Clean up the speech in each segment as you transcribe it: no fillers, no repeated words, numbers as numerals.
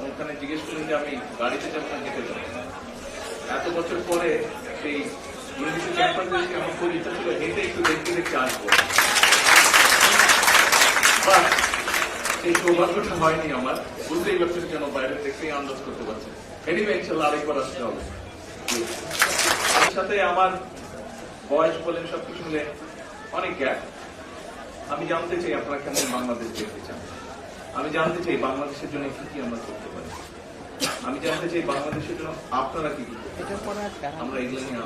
ওখানে জিজ্ঞেস করলেন যে আমি গাড়িতে যাবো না যেতে যাবো। এত বছর পরে সেই ইউনিভার্সিটি ক্যাম্পাসে আমার খুব ইচ্ছা ছিল হেঁটে একটু দেখতে দেখতে আসবো, বাট সেই সৌভাগ্যটা হয়নি আমার। বুঝতেই পারছেন কেন, বাইরে দেখতেই আন্দাজ করতে পারছেন। এনিওয়ে ইনশাল্লাহ আরেকবার আসতে হবে। তার সাথে আমার বয়স বলেন সবকিছু মিলে অনেক গ্যাপ। আমি জানতে চাই আপনারা কেমন বাংলাদেশ দেখতে চান। আমি জানতে চাই বাংলাদেশের জন্য কি কি আমরা করতে পারি। আমি জানতে চাই বাংলাদেশের জন্য আপনারা কি কি আমরা এগুলো নিয়ে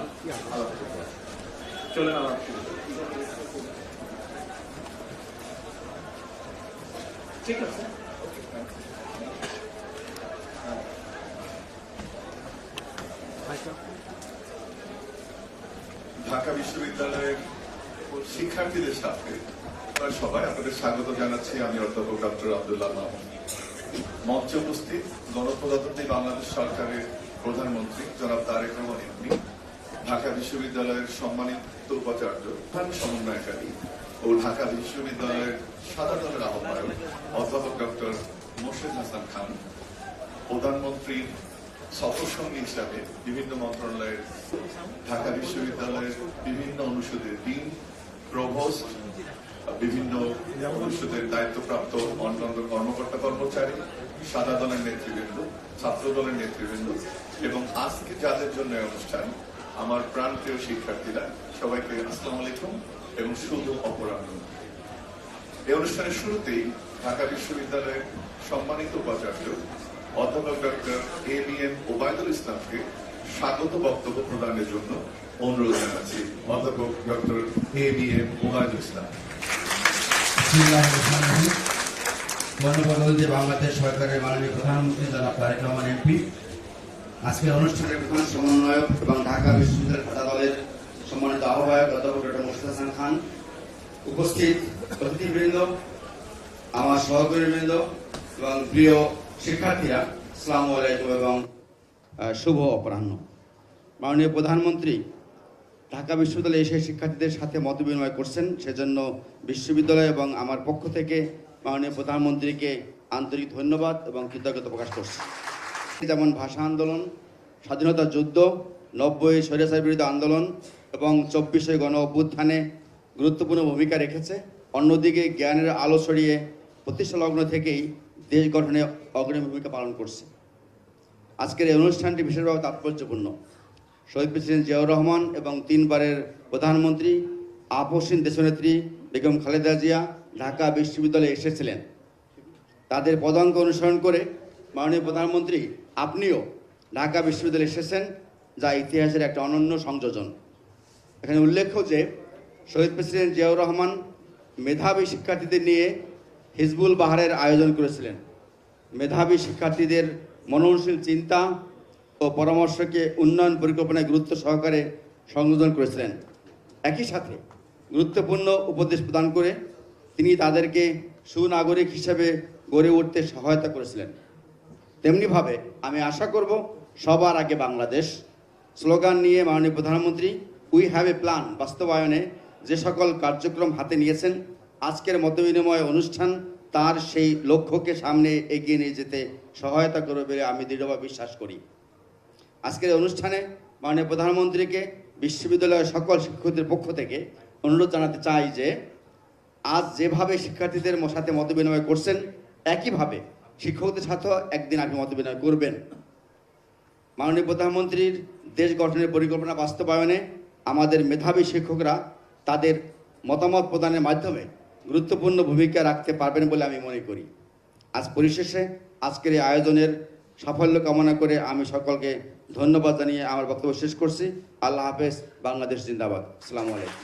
আলাপ করতে পারি। চলেন আলাপ শুরু করি। ঠিক আছে, ঢাকা বিশ্ববিদ্যালয়ের শিক্ষার্থীদের সাথে সবাই আপনাদের স্বাগত জানাচ্ছি। আমি অধ্যাপক ডক্টর আব্দুল্লাহ মাহমুদ। মঞ্চে উপস্থিত গণপ্রজাতন্ত্রী বাংলাদেশ সরকারের প্রধানমন্ত্রী জনাব তারেক রহমান এমপি, ঢাকা বিশ্ববিদ্যালয়ের সম্মানিত উপাচার্য, প্রধান সমন্বয়কারী ও ঢাকা বিশ্ববিদ্যালয়ের সাধারণ আহ্বায়ক অধ্যাপক ডক্টর মোর্শেদ হাসান খান, প্রধানমন্ত্রীর সফরসঙ্গী হিসাবে বিভিন্ন মন্ত্রণালয়ের, ঢাকা বিশ্ববিদ্যালয়ের বিভিন্ন অনুষদের ডিন, প্রভোস্ট, বিভিন্ন অনুষদের দায়িত্বপ্রাপ্ত অন্যান্য কর্মকর্তা কর্মচারী, সাদা দলের নেতৃবৃন্দ, ছাত্র দলের নেতৃবৃন্দ এবং আজকে যাদের জন্য অনুষ্ঠান, আমার প্রাণপ্রিয় শিক্ষার্থীরা, সবাইকে আসসালামু আলাইকুম এবং শুভ অপরাহ্ন। এই অনুষ্ঠানের শুরুতেই ঢাকা বিশ্ববিদ্যালয়ের সম্মানিত উপাচার্য অধ্যাপক ডক্টর এবিএম ওবায়দুল ইসলামকে স্বাগত বক্তব্য প্রদানের জন্য অনুরোধ জানাচ্ছি। অধ্যাপক ডক্টর এবিএম ওবায়দুল ইসলাম। গণপ্রজাতন্ত্রী বাংলাদেশ সরকারের মাননীয় প্রধানমন্ত্রী জনাব তারেক রহমান এমপি, আজকের অনুষ্ঠানের প্রধান সমন্বয়ক এবং ঢাকা বিশ্ববিদ্যালয়ের সাদা দলের সম্মানিত আহ্বায়ক অধ্যাপক ডক্টর মোর্শেদ হাসান খান, উপস্থিত অতিথিবৃন্দ, আমার সহকর্মীবৃন্দ এবং প্রিয় শিক্ষার্থীরা, আসসালামু আলাইকুম এবং শুভ অপরাহ্ন। মাননীয় প্রধানমন্ত্রী ঢাকা বিশ্ববিদ্যালয়ে এসে শিক্ষার্থীদের সাথে মত বিনিময় করছেন, সেজন্য বিশ্ববিদ্যালয় এবং আমার পক্ষ থেকে মাননীয় প্রধানমন্ত্রীকে আন্তরিক ধন্যবাদ এবং কৃতজ্ঞতা প্রকাশ করছি। যেমন ভাষা আন্দোলন, স্বাধীনতা যুদ্ধ, 90 স্বৈরাচার বিরোধী আন্দোলন এবং 24 গণ অভ্যুত্থানে গুরুত্বপূর্ণ ভূমিকা রেখেছে, অন্যদিকে জ্ঞানের আলো ছড়িয়ে প্রতিষ্ঠা লগ্ন থেকেই দেশ গঠনে অগ্রণী ভূমিকা পালন করছে। আজকের এই অনুষ্ঠানটি বিশেষভাবে তাৎপর্যপূর্ণ। শহীদ প্রেসিডেন্ট জিয়াউর রহমান এবং 3 বারের প্রধানমন্ত্রী আপসহীন দেশনেত্রী বেগম খালেদা জিয়া ঢাকা বিশ্ববিদ্যালয়ে এসেছিলেন। তাদের পদাঙ্ক অনুসরণ করে মাননীয় প্রধানমন্ত্রী আপনিও ঢাকা বিশ্ববিদ্যালয়ে এসেছেন, যা ইতিহাসের একটা অনন্য সংযোজন। এখানে উল্লেখ্য যে শহীদ প্রেসিডেন্ট জিয়াউর রহমান মেধাবী শিক্ষার্থীদের নিয়ে হিজবুল বাহারের আয়োজন করেছিলেন। মেধাবী শিক্ষার্থীদের মননশীল চিন্তা ও পরামর্শকে উন্নয়ন পরিকল্পনায় গুরুত্ব সহকারে সংযোজন করেছিলেন। একই সাথে গুরুত্বপূর্ণ উপদেশ প্রদান করে তিনি তাদেরকে সুনাগরিক হিসেবে গড়ে উঠতে সহায়তা করেছিলেন। তেমনিভাবে আমি আশা করব সবার আগে বাংলাদেশ স্লোগান নিয়ে মাননীয় প্রধানমন্ত্রী উই হ্যাভ এ প্ল্যান বাস্তবায়নে যে সকল কার্যক্রম হাতে নিয়েছেন, আজকের মতবিনিময় অনুষ্ঠান তার সেই লক্ষ্যকে সামনে এগিয়ে নিয়ে যেতে সহায়তা করবে বলে আমি দৃঢ়ভাবে বিশ্বাস করি। আজকের এই অনুষ্ঠানে মাননীয় প্রধানমন্ত্রীকে বিশ্ববিদ্যালয়ের সকল শিক্ষকদের পক্ষ থেকে অনুরোধ জানাতে চাই যে আজ যেভাবে শিক্ষার্থীদের সাথে মতবিনিময় করছেন, একইভাবে শিক্ষকদের সাথেও একদিন আপনি মতবিনিময় করবেন। মাননীয় প্রধানমন্ত্রীর দেশ গঠনের পরিকল্পনা বাস্তবায়নে আমাদের মেধাবী শিক্ষকরা তাদের মতামত প্রদানের মাধ্যমে গুরুত্বপূর্ণ ভূমিকা রাখতে পারবেন বলে আমি মনে করি। আজ পরিশেষে আজকের এই আয়োজনের সাফল্য কামনা করে আমি সকলকে ধন্যবাদ জানিয়ে আমার বক্তব্য শেষ করছি। আল্লাহ হাফেজ। বাংলাদেশ জিন্দাবাদ। আসসালামু আলাইকুম।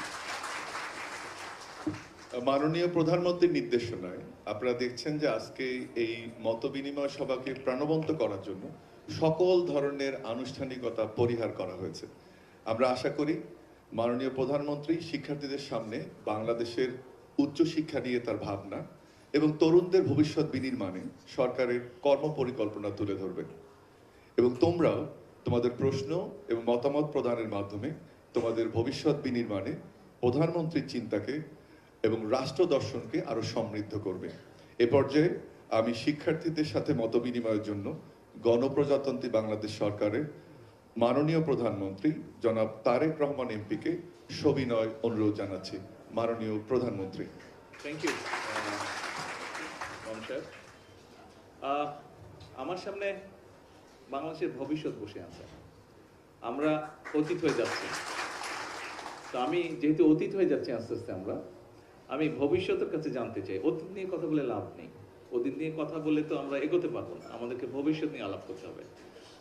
মাননীয় প্রধানমন্ত্রীর নির্দেশনায় আপনারা দেখছেন যে আজকে এই মতবিনিময় সভাকে প্রাণবন্ত করার জন্য সকল ধরনের আনুষ্ঠানিকতা পরিহার করা হয়েছে। আমরা আশা করি মাননীয় প্রধানমন্ত্রী শিক্ষার্থীদের সামনে বাংলাদেশের উচ্চশিক্ষা নিয়ে তার ভাবনা এবং তরুণদের ভবিষ্যৎ বিনির্মাণে সরকারের কর্মপরিকল্পনা তুলে ধরবেন এবং তোমরাও তোমাদের প্রশ্ন এবং মতামত প্রদানের মাধ্যমে তোমাদের ভবিষ্যৎ বিনির্মাণে প্রধানমন্ত্রীর চিন্তাকে এবং রাষ্ট্র দর্শনকে আরো সমৃদ্ধ করবে। এ পর্যায়ে আমি শিক্ষার্থীদের সাথে মতবিনিময়ের জন্য গণপ্রজাতন্ত্রী বাংলাদেশ সরকারের মাননীয় প্রধানমন্ত্রী জনাব তারেক রহমান এমপিকে সবিনয় অনুরোধ জানাচ্ছি। মাননীয় প্রধানমন্ত্রী। থ্যাংক ইউ সাহেব। আমার সামনে বাংলাদেশের ভবিষ্যৎ বসে আছে, আমরা অতীত হয়ে যাচ্ছি। তো আমি যেহেতু অতীত হয়ে যাচ্ছি আস্তে আস্তে, আমি ভবিষ্যতের কাছে জানতে চাই। অতীত নিয়ে কথা বলে লাভ নেই, অতীত নিয়ে কথা বলে তো আমরা এগোতে পারবো না, আমাদেরকে ভবিষ্যৎ নিয়ে আলাপ করতে হবে।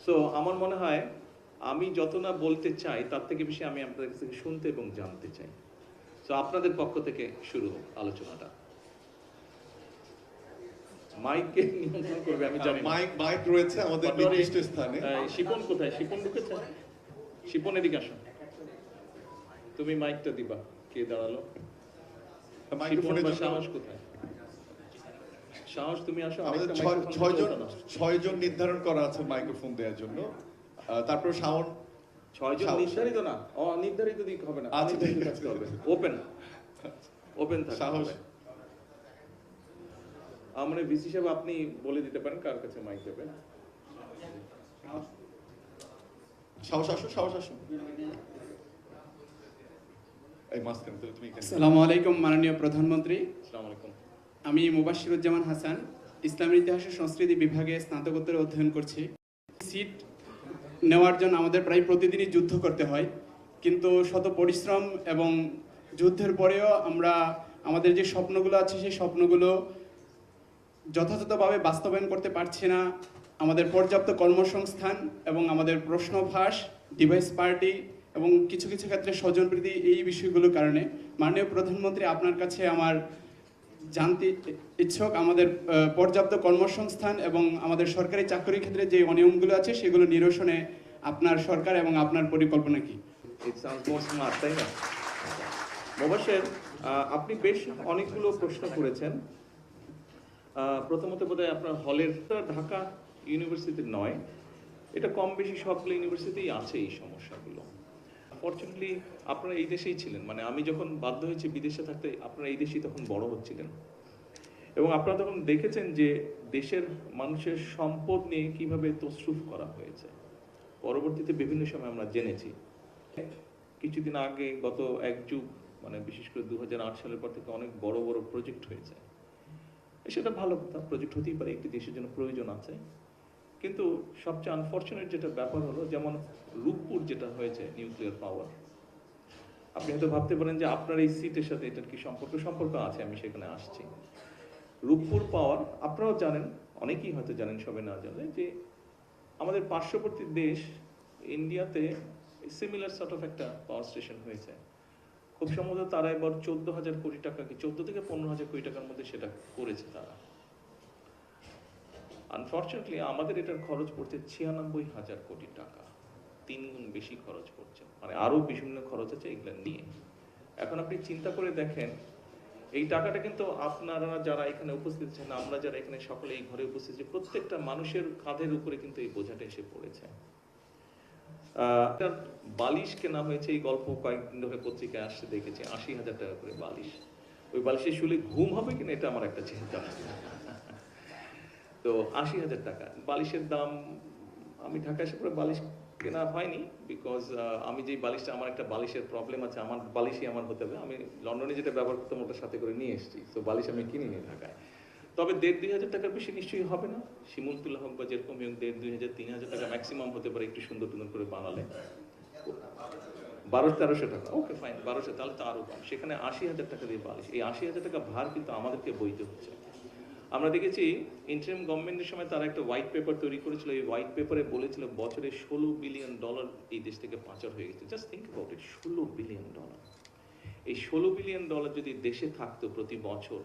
সো আমার মনে হয় আমি যত না বলতে চাই তার থেকে বেশি আমি আপনাদের কাছ থেকে শুনতে এবং জানতে চাই। তো আপনাদের পক্ষ থেকে শুরু হোক আলোচনাটা। মাইককে নিয়ন্ত্রণ করবে আমি জানি না। মাইক রয়েছে আমাদের নির্দিষ্ট স্থানে। শিপন কোথায়? শিপন ঢুকেছে? শিপন এদিকে আসো, তুমি মাইকটা দিবা। কে দাঁড়ালো? শিপন বা সাহস কোথায়? সাহস তুমি আসো। আমাদের 6 জন নির্ধারণ করা আছে মাইক্রোফোন দেওয়ার জন্য। তারপর সাউন্ড 6 জন নির্ধারিত না, অনির্ধারিত দিক হবে না, নির্ধারিত থাকতে হবে। ওপেন থাকতে হবে। আমরা ভিসি সাহেব আপনি বলে দিতে পারেন কার কাছে মাইক দেবেন। সাহস আসো। এই মাঝখানে তুমি। আসসালামু আলাইকুম মাননীয় প্রধানমন্ত্রী। আসসালামু আলাইকুম। আমি মুবাশশিরুজ্জামান হাসান, ইসলামী ইতিহাস ও সংস্কৃতি বিভাগে স্নাতকোত্তরে অধ্যয়ন করছি। সিট নেওয়ার জন্য আমাদের প্রায় প্রতিদিনই যুদ্ধ করতে হয়, কিন্তু শত পরিশ্রম এবং যুদ্ধের পরেও আমরা আমাদের যে স্বপ্নগুলো আছে সেই স্বপ্নগুলো যথাযথভাবে বাস্তবায়ন করতে পারছি না। আমাদের পর্যাপ্ত কর্মসংস্থান এবং আমাদের প্রশ্নভাস, ডিভাইস পার্টি এবং কিছু কিছু ক্ষেত্রে স্বজনপ্রীতি, এই বিষয়গুলোর কারণে মাননীয় প্রধানমন্ত্রী আপনার কাছে আমার জানতে ইচ্ছুক আমাদের পর্যাপ্ত কর্মসংস্থান এবং আমাদের সরকারি চাকরি ক্ষেত্রে যে অনিয়মগুলো আছে সেগুলো নিরসনে আপনার সরকার এবং আপনার পরিকল্পনা কি? তাই না মোবাশের, আপনি বেশ অনেকগুলো প্রশ্ন করেছেন। প্রথমত বোধহয় আপনার হলের ঢাকা ইউনিভার্সিটি নয়, এটা কম বেশি সবগুলো ইউনিভার্সিটিই আছে এই সমস্যাগুলো। ফরচুনেটলি আপনারা এই দেশেই ছিলেন, মানে আমি যখন বাধ্য হয়েছি বিদেশে থাকতে, আপনারা এই দেশেই তখন বড় হচ্ছিলেন এবং আপনারা তখন দেখেছেন যে দেশের মানুষের সম্পদ নিয়ে কিভাবে তসরুফ করা হয়েছে। পরবর্তীতে বিভিন্ন সময় আমরা জেনেছি। কিছুদিন আগে গত এক যুগ, মানে বিশেষ করে 2008 সালের পর থেকে অনেক বড় বড় প্রজেক্ট হয়েছে। সেটা ভালো কথা, প্রজেক্ট হতেই পারে, একটি দেশের জন্য প্রয়োজন আছে। কিন্তু সবচেয়ে আনফরচুনেট যেটা ব্যাপার হলো, যেমন রূপপুর যেটা হয়েছে নিউক্লিয়ার পাওয়ার, আপনি হয়তো ভাবতে পারেন যে আপনার এই সিটের সাথে এটার কি সম্পর্ক আছে, আমি সেখানে আসছি। রূপপুর পাওয়ার আপনারাও জানেন, অনেকেই হয়তো জানেন, সবাই না জানে যে আমাদের পার্শ্ববর্তী দেশ ইন্ডিয়াতে সিমিলার সর্ট অফ একটা পাওয়ার স্টেশন হয়েছে। খুব সম্ভবত তারা এবার 14,000 কোটি টাকা কি 14 থেকে 15,000 কোটি টাকার মধ্যে সেটা করেছে তারা। আনফর্চুনেটলি আমাদের এটার খরচ পড়ছে 96,000 কোটি টাকা, 3 গুণ বেশি খরচ পড়ছে, মানে আরো বিভিন্ন খরচ আছে এগুলো নিয়ে। এখন আপনি চিন্তা করে দেখেন এই টাকাটা কিন্তু আপনারা যারা এখানে উপস্থিত আছেন, আমরা যারা এখানে সকলে এই ঘরে উপস্থিত আছি, প্রত্যেকটা মানুষের কাঁধের উপরে কিন্তু এই বোঝাটা এসে পড়েছে। বালিশ কেনা হয়েছে, এই গল্প কয়েকদিন ধরে পত্রিকায় আসছে দেখেছি, 80,000 টাকা করে বালিশ। ওই বালিশে শুলে ঘুম হবে কিনা এটা আমার একটা চিন্তা। তো 80,000 টাকা বালিশের দাম। আমি ঢাকা এসে পরে বালিশ কেনা হয়নি, বিকজ আমি যে বালিশটা, আমার একটা বালিশের প্রবলেম আছে, আমার বালিশই আমার হতে হবে। আমি লন্ডনে যেটা ব্যবহার করতাম ওটার সাথে করে নিয়ে এসেছি, তো বালিশ আমি কিনিনি ঢাকায়। তবে 1,500-2,000 টাকার বেশি নিশ্চয়ই হবে না। শিমুলতুল্লাহ হোক বা যেরকম হোক, 1,500, 2,000, 3,000 টাকা ম্যাক্সিমাম হতে পারে একটু সুন্দর সুন্দর করে বানালে। 1200-1300 টাকা, ওকে ফাইন, 1200 তাহলে তো আরো কম। সেখানে 80,000 টাকা দিয়ে বালিশ, এই 80,000 টাকা ভার কিন্তু আমাদেরকে বইতে হচ্ছে। আমরা দেখেছি ইন্টারিম গভর্নমেন্টের সময় তারা একটা হোয়াইট পেপার তৈরি করেছিল, এই হোয়াইট পেপারে বলেছিল বছরে $16 বিলিয়ন এই দেশ থেকে পাচার হয়ে গেছে। Just think about it, $16 billion. এই $16 বিলিয়ন যদি দেশে থাকতো প্রতি বছর,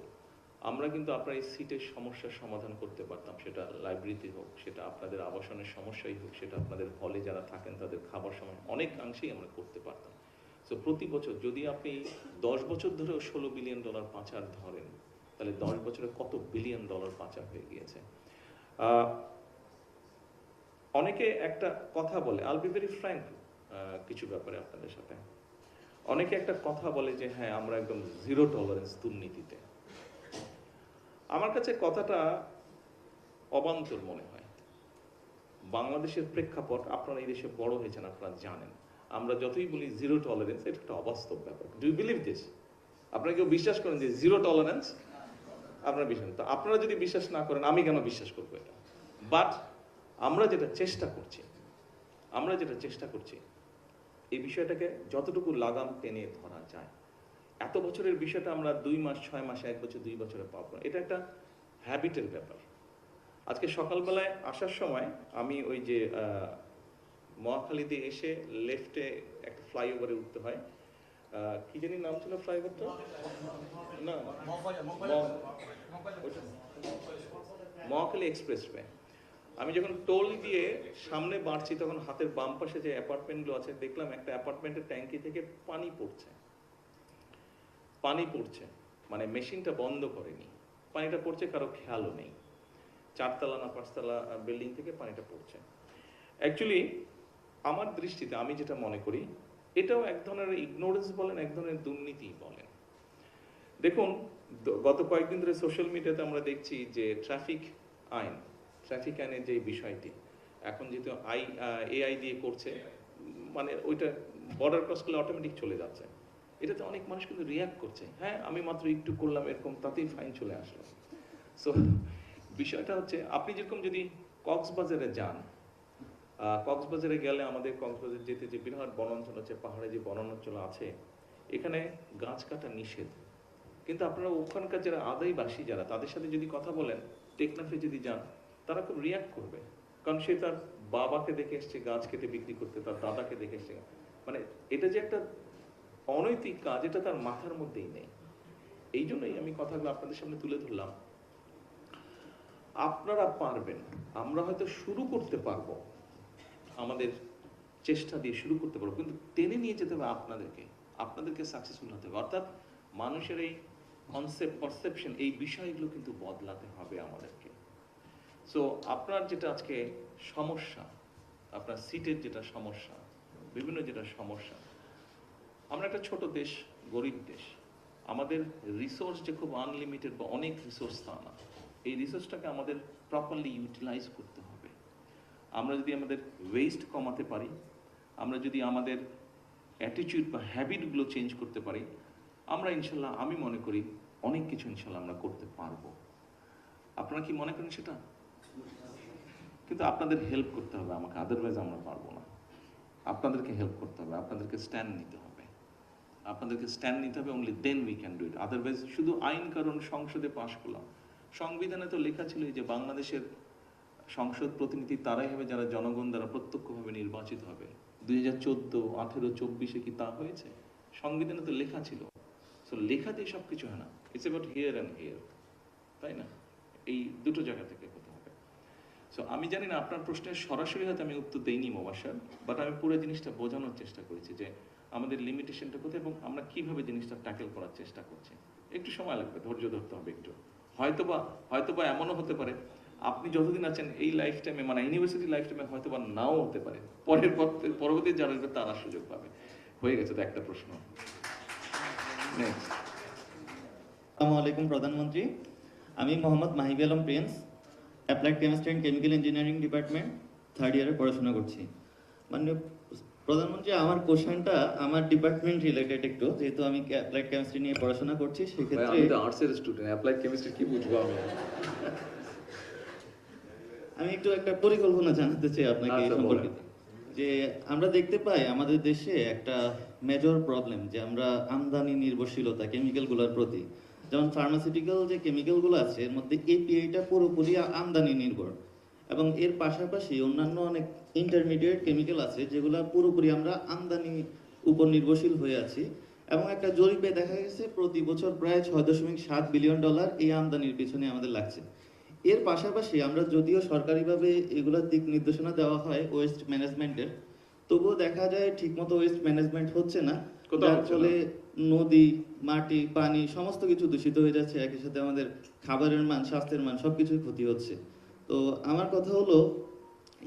আমরা কিন্তু আপনার এই সিটের সমস্যার সমাধান করতে পারতাম। সেটা লাইব্রেরিতে হোক, সেটা আপনাদের আবাসনের সমস্যাই হোক, সেটা আপনাদের হলে যারা থাকেন তাদের খাবার সময়, অনেকাংশেই আমরা করতে পারতাম। সো প্রতি বছর যদি আপনি 10 বছর ধরেও $16 বিলিয়ন পাচার ধরেন, তাহলে 10 বছরে কত বিলিয়ন ডলার পাচার হয়ে গিয়েছে। অনেকে একটা কথা বলে, আল বি ভেরি ফ্র্যাঙ্ক কিছু ব্যাপারে আপনাদের সাথে, অনেকে একটা কথা বলে যে হ্যাঁ আমরা একদম 0 টলারেন্স দুর্নীতিতে। আমার কাছে কথাটা অবান্তর মনে হয়। বাংলাদেশের প্রেক্ষাপট, আপনারা এই দেশে বড় হয়েছেন, আপনারা জানেন আমরা যতই বলি 0 টলারেন্স, এটা একটা অবাস্তব ব্যাপার। Do you believe this? আপনারা কেউ বিশ্বাস করেন যে 0 টলারেন্স? আপনারা বিশ্বাস, তো আপনারা যদি বিশ্বাস না করেন আমি কেন বিশ্বাস করবো এটা? বাট আমরা যেটা চেষ্টা করছি এই বিষয়টাকে যতটুকু লাগাম টেনে ধরা যায়। এত বছরের বিষয়টা আমরা 2 মাস, 6 মাসে, 1 বছর, 2 বছরে পাবো না। এটা একটা হ্যাবিটের ব্যাপার। আজকে সকালবেলায় আসার সময় আমি ওই যে মহাখালীতে এসে লেফটে একটা ফ্লাইওভারে উঠতে হয়, কি জানি নাম ছিল ফ্লাইওভারটা, না মহাখালী এক্সপ্রেসওয়ে। আমি যখন টোল দিয়ে সামনে বাড়ছি তখন হাতের বাম পাশে যে অ্যাপার্টমেন্টগুলো আছে, দেখলাম একটা অ্যাপার্টমেন্টের ট্যাঙ্কি থেকে পানি পড়ছে, মানে মেশিনটা বন্ধ করেনি, পানিটা পড়ছে, কারো খেয়ালও নেই। 4তলা না 5তলা বিল্ডিং থেকে পানিটা পড়ছে। অ্যাকচুয়ালি আমার দৃষ্টিতে আমি যেটা মনে করি, এটাও এক ধরনের ইগনোরেন্স বলেন, এক ধরনের দুর্নীতি বলেন। দেখুন গত কয়েকদিন ধরে সোশ্যাল মিডিয়াতে আমরা দেখছি যে ট্রাফিক আইনের যে বিষয়টি এখন যেহেতু AI দিয়ে করছে, মানে ওইটা বর্ডার ক্রস করলে অটোমেটিক চলে যাচ্ছে। এটাতে অনেক মানুষ কিন্তু রিয়াক্ট করছে, হ্যাঁ আমি মাত্র একটু করলাম এরকম, তাতেই ফাইন চলে আসলো। সো বিষয়টা হচ্ছে, আপনি যেরকম যদি কক্সবাজারে যান, কক্সবাজারে গেলে আমাদের কক্সবাজার যেতে যে বিরাট বনাঞ্চল আছে, পাহাড়ে যে বনাঞ্চল আছে, এখানে গাছ কাটা নিষেধ। কিন্তু আপনারা ওখানকার যারা আদিবাসী যারা, তাদের সাথে যদি কথা বলেন, টেকনাফে যদি যান, তারা খুব রিয়াক্ট করবে, কারণ সে তার বাবাকে দেখে এসছে গাছ কেটে বিক্রি করতে, তার দাদাকে দেখে এসছে। মানে এটা যে একটা অনৈতিক কাজ, এটা তার মাথার মধ্যেই নেই। এই জন্যই আমি কথাগুলো আপনাদের সামনে তুলে ধরলাম। আপনারা পারবেন, আমরা হয়তো শুরু করতে পারবো, আমাদের চেষ্টা দিয়ে শুরু করতে পারবো, কিন্তু টেনে নিয়ে যেতে হবে আপনাদেরকে সাকসেসফুল হতে হবে। অর্থাৎ মানুষের এই কনসেপ্ট, পারসেপশন, এই বিষয়গুলো কিন্তু বদলাতে হবে আমাদেরকে। সো আপনার যেটা আজকে সমস্যা, আপনার সিটের যেটা সমস্যা, বিভিন্ন যেটা সমস্যা, আমরা একটা ছোট দেশ, গরিব দেশ, আমাদের রিসোর্স যে খুব আনলিমিটেড বা অনেক রিসোর্স তা না। এই রিসোর্সটাকে আমাদের প্রপারলি ইউটিলাইজ করতে হবে। আমরা যদি আমাদের ওয়েস্ট কমাতে পারি, আমরা যদি আমাদের অ্যাটিটিউড বা হ্যাবিটগুলো চেঞ্জ করতে পারি, আমরা ইনশাল্লাহ, আমি মনে করি অনেক কিছু ইনশাল্লাহ আমরা করতে পারবো। আপনারা কি মনে করেন সেটা? কিন্তু আপনাদের হেল্প করতে হবে আমাকে, আদারওয়াইজ আমরা পারবো না। আপনাদেরকে হেল্প করতে হবে, আপনাদেরকে স্ট্যান্ড নিতে হবে, only then we can do it. Otherwise শুধু আইন কারণ সংসদে পাশ করলাম, সংবিধানে তো লেখা ছিল যে বাংলাদেশের সংসদ প্রতিনিধি তারাই হবে যারা জনগণ দ্বারা প্রত্যক্ষভাবে নির্বাচিত হবে। 2014, 18, 24 কি তা হয়েছে? সংবিধানে তো লেখা ছিল। সো লেখা দিয়ে সব কিছু হয় না, it's about here and here, তাই না? এই দুটো জায়গা থেকে হতে হবে। সো আমি জানি না আপনার প্রশ্নের সরাসরি হয়তো আমি উত্তর দেইনি মোবাশ্বের, বাট আমি পুরো জিনিসটা বোঝানোর চেষ্টা করেছি যে আমাদের লিমিটেশনটা কোথায় এবং আমরা কিভাবে জিনিসটা ট্যাকেল করার চেষ্টা করছি। একটু সময় লাগবে, ধৈর্য ধরতে হবে একটু। হয়তোবা এমনও হতে পারে আপনি যতদিন আছেন এই লাইফ টাইমে, মানে ইউনিভার্সিটি লাইফ টাইমে হয়তোবা নাও হতে পারে, পরবর্তী যারা আসবে তারা সুযোগ পাবে। হয়ে গেছে তো একটা প্রশ্ন। নেক্সট। আসসালামু আলাইকুম প্রধানমন্ত্রী, আমি Mohammad Mahibi Alam Prince, applied chemistry and chemical engineering department 3rd ইয়ারে পড়াশোনা করছি। মাননীয় প্রধানমন্ত্রী, আমার কোশ্চেনটা আমার ডিপার্টমেন্ট রিলেটেড একটু, যেহেতু আমি অ্যাপ্লাইড কেমিস্ট্রি নিয়ে পড়াশোনা করছি, সেক্ষেত্রে আমি তো আর্টসের স্টুডেন্ট, অ্যাপ্লাইড কেমিস্ট্রি কি বুঝবো আমি? আমি একটু একটা পরিকল্পনা জানাতে চাই আপনাকে এই আচ্ছা, সম্পর্কিত। যে আমরা দেখতে পাই আমাদের দেশে একটা মেজর প্রবলেম, যে আমরা আমদানি নির্ভরশীলতা কেমিক্যালগুলোর প্রতি। যেমন ফার্মাসিউটিক্যাল যে কেমিক্যালগুলো আছে এর মধ্যে এপিআইটা পুরোপুরি আমদানি নির্ভর, এবং এর পাশাপাশি অন্যান্য অনেক ইন্টারমিডিয়েট কেমিক্যাল আছে যেগুলো পুরোপুরি আমরা আমদানি উপর নির্ভরশীল হয়ে আছি। এবং একটা জরিপে দেখা গেছে প্রতি বছর প্রায় $6.7 বিলিয়ন এই আমদানির পিছনে আমাদের লাগছে। এর পাশাপাশি আমরা যদিও সরকারিভাবে এগুলোর দিক নির্দেশনা দেওয়া হয় ওয়েস্ট ম্যানেজমেন্টের, তবুও দেখা যায় ঠিকমতো ওয়েস্ট ম্যানেজমেন্ট হচ্ছে না, কোথাও যার হচ্ছে না। ফলে নদী, মাটি, পানি সমস্ত কিছু দূষিত হয়ে যাচ্ছে। একই সাথে আমাদের খাবারের মান, স্বাস্থ্যের মান সবকিছুই ক্ষতি হচ্ছে। তো আমার কথা হলো,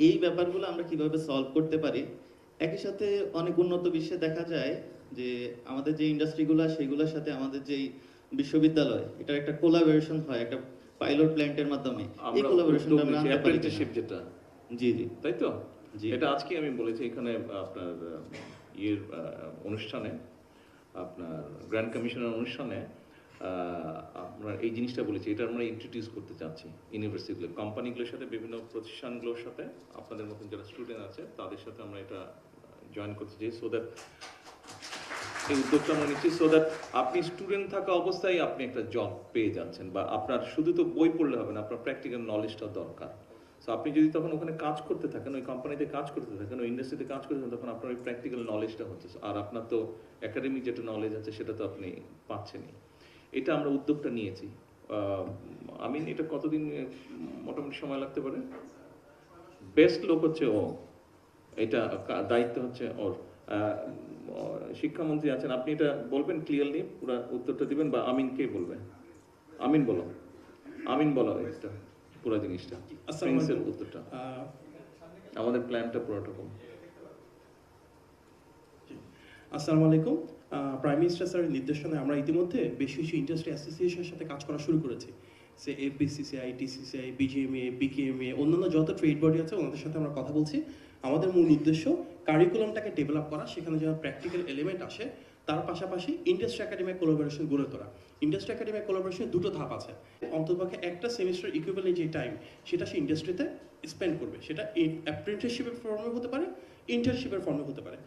এই ব্যাপারগুলো আমরা কিভাবে সলভ করতে পারি? একই সাথে অনেক উন্নত বিশ্বে দেখা যায় যে আমাদের যে ইন্ডাস্ট্রিগুলো সেগুলোর সাথে আমাদের যেই বিশ্ববিদ্যালয়, এটার একটা কোলাবোরেশন হয় একটা পাইলট প্ল্যান্টের মাধ্যমে। এই কোলাবোরেশনটা আমরা আনতে পারি কিনা? অ্যাপ্রেন্টিসশিপ যেটা, জি জি তাই তো? জি। এটা আজকে আমি বলেছি এখানে আপনার ইয়ের অনুষ্ঠানে, আপনার গ্র্যান্ড কমিশনের অনুষ্ঠানে আমরা এই জিনিসটা বলেছি, এটা আমরা ইন্ট্রোডিউস করতে চাচ্ছি ইউনিভার্সিটিগুলো, কোম্পানিগুলোর সাথে, বিভিন্ন প্রতিষ্ঠানগুলোর সাথে, আপনাদের মতন যারা স্টুডেন্ট আছে তাদের সাথে আমরা এটা জয়েন করতে চাই, সো দ্যাট এই উদ্যোগটা আমরা নিচ্ছি, সো দ্যাট আপনি স্টুডেন্ট থাকা অবস্থায় আপনি একটা জব পেয়ে যাচ্ছেন, বা আপনার শুধু তো বই পড়লে হবে না, আপনার প্র্যাকটিক্যাল নলেজটা দরকার। সো আপনি যদি তখন ওখানে কাজ করতে থাকেন, ওই কোম্পানিতে কাজ করতে থাকেন, ওই ইন্ডাস্ট্রিতে কাজ করতে থাকেন, তখন আপনার ওই প্র্যাকটিক্যাল নলেজটা হচ্ছে, আর আপনার তো একাডেমিক যেটা নলেজ আছে সেটা তো আপনি পাচ্ছেনই। এটা আমরা উদ্যোগটা নিয়েছি। আমি এটা কতদিন মোটামুটি সময় লাগতে পারে? বেস্ট লোক হচ্ছে ও, এটা দায়িত্ব হচ্ছে ওর। শিক্ষামন্ত্রী আছেন, আপনি এটা বলবেন ক্লিয়ারলি, পুরো উত্তরটা দিবেন, বা আমিনকে বলবেন। আমিন বলো, আমিন বলো এটা পুরো জিনিসটা, প্রিন্সের উত্তরটা। আমাদের প্ল্যানটা পুরো রকম। আসসালামু আলাইকুম। প্রাইম মিনিস্টার স্যারের নির্দেশনায় আমরা ইতিমধ্যে বেশ কিছু ইন্ডাস্ট্রি অ্যাসোসিয়েশনের সাথে কাজ করা শুরু করেছি। সে এফবিসিসিআই, টিসিসিআই, বিজিএমএ, বিকেএমএ, অন্যান্য যত ট্রেড বডি আছে ওনাদের সাথে আমরা কথা বলছি। আমাদের মূল উদ্দেশ্য কারিকুলামটাকে ডেভেলপ করা, সেখানে যেন প্র্যাকটিক্যাল এলিমেন্ট আসে, তার পাশাপাশি ইন্ডাস্ট্রি একাডেমিক কোলাবোরেশন গড়ে তোলা। ইন্ডাস্ট্রি একাডেমিক কোলাবোরেশনের দুটো ধাপ আছে। অন্ততপক্ষে একটা সেমিস্টার ইকুইভ্যালেন্ট যে টাইম সেটা সে ইন্ডাস্ট্রিতে স্পেন্ড করবে, সেটা অ্যাপ্রেন্টিসশিপের ফর্মে হতে পারে, ইন্টার্নশিপের ফর্মে হতে পারে।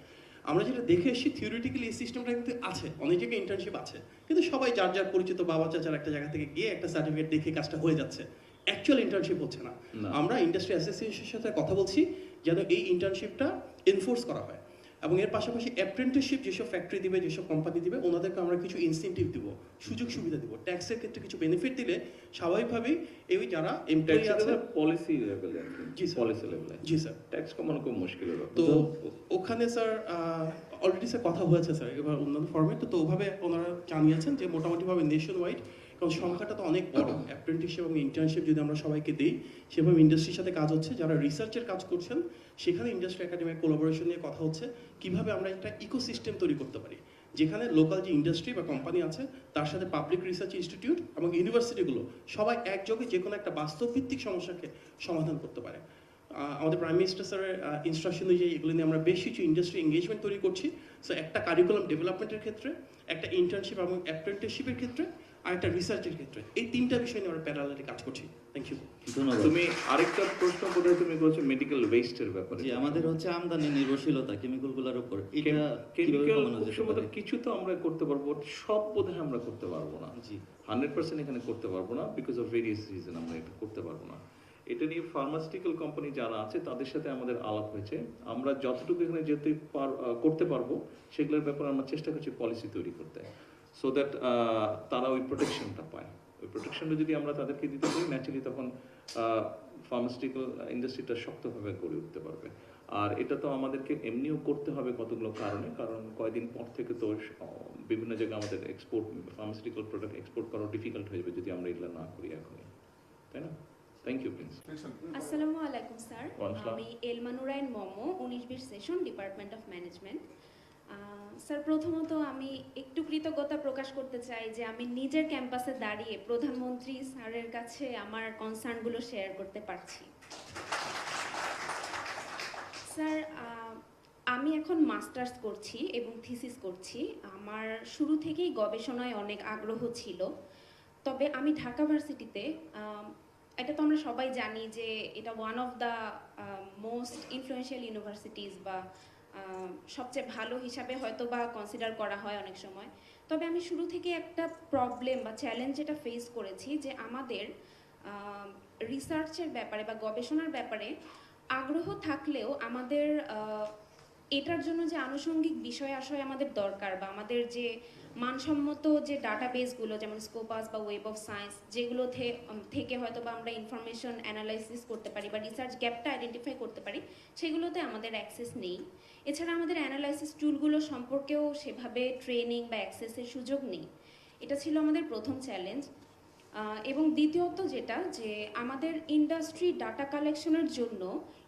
আমরা যেটা দেখে এসেছি থিওরিটিক্যালি এই সিস্টেমটা কিন্তু আছে, অনেক জায়গায় ইন্টার্নশিপ আছে, কিন্তু সবাই যার যার পরিচিত বাবা চাচার একটা জায়গা থেকে গিয়ে একটা সার্টিফিকেট দেখে কাজটা হয়ে যাচ্ছে, অ্যাকচুয়াল ইন্টার্নশিপ হচ্ছে না। আমরা ইন্ডাস্ট্রি অ্যাসোসিয়েশনের সাথে কথা বলছি যেন এই ইন্টার্নশিপটা এনফোর্স করা হয়, এবং এর পাশাপাশি অ্যাপ্রেন্টিসশিপ যেসব ফ্যাক্টরি দিবে, যেসব কোম্পানি দিবে, ওনাদেরকে আমরা কিছু ইনসেন্টিভ দিব, সুযোগ সুবিধা দিব, ট্যাক্সের ক্ষেত্রে কিছু বেনিফিট দিলে স্বাভাবিকভাবেই এই যারা এমপ্লয়ি আছে পলিসি লেভেলে, জি স্যার, পলিসি লেভেলে, জি স্যার, ট্যাক্স কমানো খুব মুশকিল হবে। তো ওখানে স্যার অলরেডি স্যার কথা হয়েছে স্যার, এবার অন্যান্য ফর্মে তো ওভাবে ওনারা জানিয়েছেন যে মোটামুটিভাবে নেশন ওয়াইড, কারণ সংখ্যাটা তো অনেক বড়, অ্যাপ্রেন্টিসশিপ এবং ইন্টার্নশিপ যদি আমরা সবাইকে দিই, সেভাবে ইন্ডাস্ট্রির সাথে কাজ হচ্ছে, যারা রিসার্চের কাজ করছেন সেখানে ইন্ডাস্ট্রি একাডেমিক কোলাবোরেশন নিয়ে কথা হচ্ছে, কিভাবে আমরা একটা ইকোসিস্টেম তৈরি করতে পারি, যেখানে লোকাল যে ইন্ডাস্ট্রি বা কোম্পানি আছে তার সাথে পাবলিক রিসার্চ ইনস্টিটিউট এবং ইউনিভার্সিটিগুলো সবাই একযোগে যে কোনো একটা বাস্তবভিত্তিক সমস্যাকে সমাধান করতে পারে। আমাদের প্রাইম মিনিস্টার স্যারের ইনস্ট্রাকশন অনুযায়ী এগুলো নিয়ে আমরা বেশ কিছু ইন্ডাস্ট্রি এঙ্গেজমেন্ট তৈরি করছি। সো একটা কারিকুলাম ডেভেলপমেন্টের ক্ষেত্রে, একটা ইন্টার্নশিপ এবং অ্যাপ্রেন্টিসশিপের ক্ষেত্রে, আর একটা রিসার্চের ক্ষেত্রে, এই তিনটা বিষয় নিয়ে আমরা প্যারালালি কাজ করছি। Thank you. ধন্যবাদ। তুমি আরেকটা প্রশ্ন বোধহয় তুমি বলছো মেডিকেল ওয়েস্টের ব্যাপারে। জি, আমাদের হচ্ছে আমদানি নির্ভরশীলতা কেমিক্যালগুলোর উপর, এটা কিভাবে কেমিক্যাল কমানো যেতে পারে? কিছু তো আমরা করতে পারবো, সব বোধহয় আমরা করতে পারবো না। জি, 100% এখানে করতে পারবো না, বিকজ অফ ভেরিয়াস রিজন আমরা এটা করতে পারবো না। এটা নিয়ে ফার্মাসিউটিক্যাল কোম্পানি যারা আছে তাদের সাথে আমাদের আলাপ হয়েছে। আমরা যতটুকু এখানে করতে পারবো সেগুলোর ব্যাপারে আমরা চেষ্টা করছি পলিসি তৈরি করতে, সো দ্যাট তারা ওই প্রোটেকশনটা পায়। ওই প্রোটেকশনটা যদি আমরা তাদেরকে দিতে পারি, ন্যাচারালি তখন ফার্মাসিউটিক্যাল ইন্ডাস্ট্রিটা শক্তভাবে গড়ে উঠতে পারবে। আর এটা তো আমাদেরকে এমনিও করতে হবে কতগুলো কারণে, কারণ কয়েকদিন পর থেকে তো বিভিন্ন জায়গায় আমাদের ফার্মাসিউটিক্যাল প্রোডাক্ট এক্সপোর্ট করা ডিফিকাল্ট হয়ে যাবে যদি আমরা এগুলো না করি এখনই, তাই না? Thank you Prince. আসসালামু আলাইকুম স্যার, ওয়ালাইকুম। আমি Elma Nurain Momo, 19-20 session, department of management. Sir, প্রথমত আমি একটু কৃতজ্ঞতা প্রকাশ করতে চাই যে আমি নিজের ক্যাম্পাসে দাঁড়িয়ে প্রধানমন্ত্রী স্যারের কাছে আমার কনসার্নগুলো শেয়ার করতে পারছি। স্যার, আমি এখন মাস্টার্স করছি এবং থিসিস করছি। আমার শুরু থেকেই গবেষণায় অনেক আগ্রহ ছিল, তবে আমি ঢাকা ভার্সিটিতে, এটা তো আমরা সবাই জানি যে এটা one of the most influential universities, বা সবচেয়ে ভালো হিসাবে হয়তো বা কনসিডার করা হয় অনেক সময়। তবে আমি শুরু থেকে একটা প্রবলেম বা চ্যালেঞ্জ যেটা ফেস করেছি, যে আমাদের রিসার্চের ব্যাপারে বা গবেষণার ব্যাপারে আগ্রহ থাকলেও আমাদের এটার জন্য যে আনুষঙ্গিক বিষয় আশয় আমাদের দরকার, বা আমাদের যে মানসম্মত যে ডাটাবেসগুলো, যেমন স্কোপাস বা ওয়েব অফ সায়েন্স, যেগুলো থেকে হয়তো বা আমরা ইনফরমেশন অ্যানালাইসিস করতে পারি বা রিসার্চ গ্যাপটা আইডেন্টিফাই করতে পারি, সেগুলোতে আমাদের অ্যাক্সেস নেই। এছাড়া আমাদের অ্যানালাইসিস টুলগুলো সম্পর্কেও সেভাবে ট্রেনিং বা অ্যাক্সেসের সুযোগ নেই। এটা ছিল আমাদের প্রথম চ্যালেঞ্জ। এবং দ্বিতীয়ত যেটা, যে আমাদের ইন্ডাস্ট্রি ডাটা কালেকশনের জন্য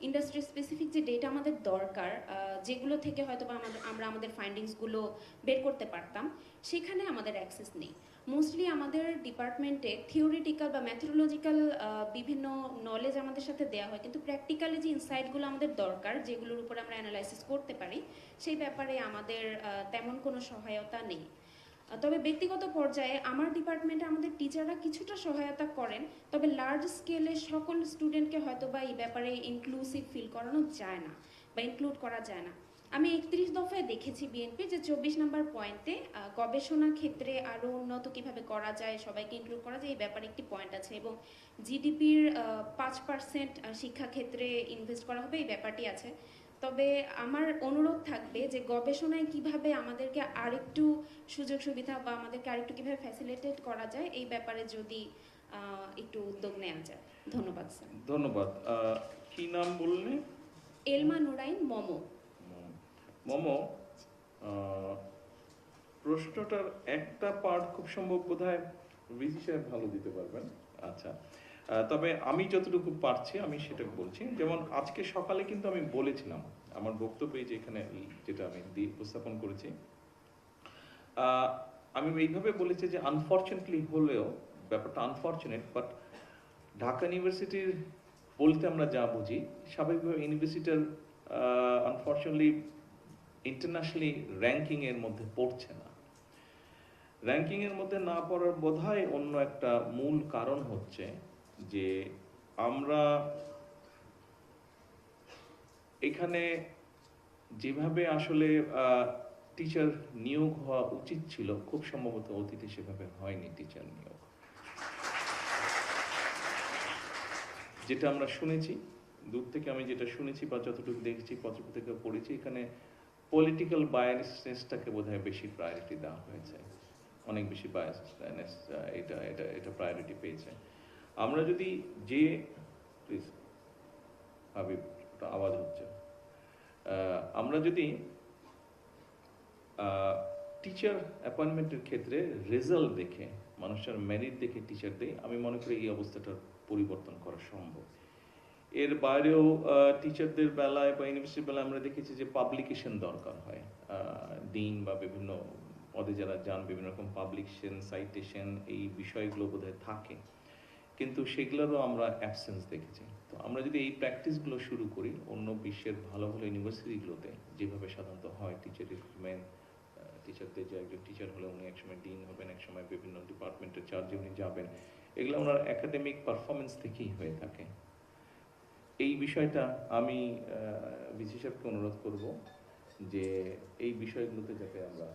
ইন্ডাস্ট্রি স্পেসিফিক যে ডেটা আমাদের দরকার, যেগুলো থেকে হয়তো বা আমরা আমাদের ফাইন্ডিংসগুলো বের করতে পারতাম, সেখানে আমাদের অ্যাক্সেস নেই। মোস্টলি আমাদের ডিপার্টমেন্টে থিওরিটিক্যাল বা ম্যাথোলজিক্যাল বিভিন্ন নলেজ আমাদের সাথে দেওয়া হয়, কিন্তু প্র্যাকটিক্যালি যে ইনসাইটগুলো আমাদের দরকার, যেগুলোর উপর আমরা অ্যানালাইসিস করতে পারি, সেই ব্যাপারে আমাদের তেমন কোনো সহায়তা নেই। তবে ব্যক্তিগত পর্যায়ে আমার ডিপার্টমেন্টে আমাদের টিচাররা কিছুটা সহায়তা করেন, তবে লার্জ স্কেলে সকল স্টুডেন্টকে হয়তো বা এই ব্যাপারে ইনক্লুসিভ ফিল করানো যায় না বা ইনক্লুড করা যায় না। আমি 31 দফায় দেখেছি বিএনপি যে 24 নম্বর পয়েন্টে গবেষণা ক্ষেত্রে আরও উন্নত কিভাবে করা যায়, সবাইকে ইনক্লুড করা যায়, এই ব্যাপারে একটি পয়েন্ট আছে, এবং জিডিপির 5% শিক্ষাক্ষেত্রে ইনভেস্ট করা হবে, এই ব্যাপারটি আছে। তবে আমার অনুরোধ থাকবে যে গবেষণায় কিভাবে আমাদেরকে আরেকটু সুযোগ সুবিধা বা আমাদেরকে আরেকটু কিভাবে ফ্যাসিলিটেট করা যায়, এই ব্যাপারে যদি একটু উদ্যোগ নেওয়া যায়। ধন্যবাদ স্যার। ধন্যবাদ। কি নাম বললেন? এলমা নুরাইন মমো। মমো, প্রশ্নটার একটা পার্ট খুব সম্ভব বোধহয় ভিসি সাহেব ভালো দিতে পারবেন। আচ্ছা, তবে আমি যতটুকু পারছি আমি সেটা বলছি। যেমন আজকে সকালে কিন্তু আমি বলেছিলাম আমার বক্তব্যে, যে এখানে যেটা আমি উপস্থাপন করেছি, আমি এইভাবে বলেছি যে আনফর্চুনেটলি হলেও, ব্যাপারটা আনফর্চুনেট, বাট ঢাকা ইউনিভার্সিটির বলতে আমরা যা বুঝি, স্বাভাবিকভাবে ইউনিভার্সিটির আনফর্চুনেটলি ইন্টারন্যাশনালি র্যাঙ্কিং এর মধ্যে পড়ছে না। র্যাঙ্কিং এর মধ্যে না পড়ার বোধহয় অন্য একটা মূল কারণ হচ্ছে যে আমরা এখানে যেভাবে আসলে টিচার নিয়োগ হওয়া উচিত ছিল, খুব সম্ভবত অতীতে সেভাবে হয়নি টিচার নিয়োগ। যেটা আমরা শুনেছি দূর থেকে, আমি যেটা শুনেছি বা যতটুকু দেখছি, পত্রপত্রিকা পড়েছি, এখানে পলিটিক্যাল বায়াসনেসটাকে বোধহয় বেশি প্রায়োরিটি দেওয়া হয়েছে, অনেক বেশি বায়াসনেস এটা প্রায়োরিটি পেয়েছে। আমরা যদি প্লিজ হাবিব, আওয়াজ হচ্ছে, আমরা যদি টিচার অ্যাপয়েন্টমেন্টের ক্ষেত্রে রেজাল্ট দেখে, মানুষের মেরিট দেখে টিচার দেয়, আমি মনে করি এই অবস্থাটার পরিবর্তন করা সম্ভব। এর বাইরেও টিচারদের বেলায় বা ইউনিভার্সিটির বেলায় আমরা দেখেছি যে পাবলিকেশন দরকার হয়, ডিন বা বিভিন্ন পদে যারা যান, বিভিন্ন রকম পাবলিকেশন, সাইটেশন, এই বিষয়গুলো বোধহয় থাকে, কিন্তু সেগুলোরও আমরা অ্যাবসেন্স দেখেছি। তো আমরা যদি এই প্র্যাকটিসগুলো শুরু করি অন্য বিশ্বের ভালো ভালো ইউনিভার্সিটিগুলোতে, যেভাবে সাধারণত হয়, টিচার রিক্রুটমেন্ট, টিচারদের যে একজন টিচার হলে উনি একসময় ডিন হবেন, একসময় বিভিন্ন ডিপার্টমেন্টের চার্জে উনি যাবেন, এগুলো আমরা একাডেমিক পারফরমেন্স থেকেই হয়ে থাকে। এই বিষয়টা আমি ভিসি সাহেবকে অনুরোধ করব যে এই বিষয়গুলোতে যাতে আমরা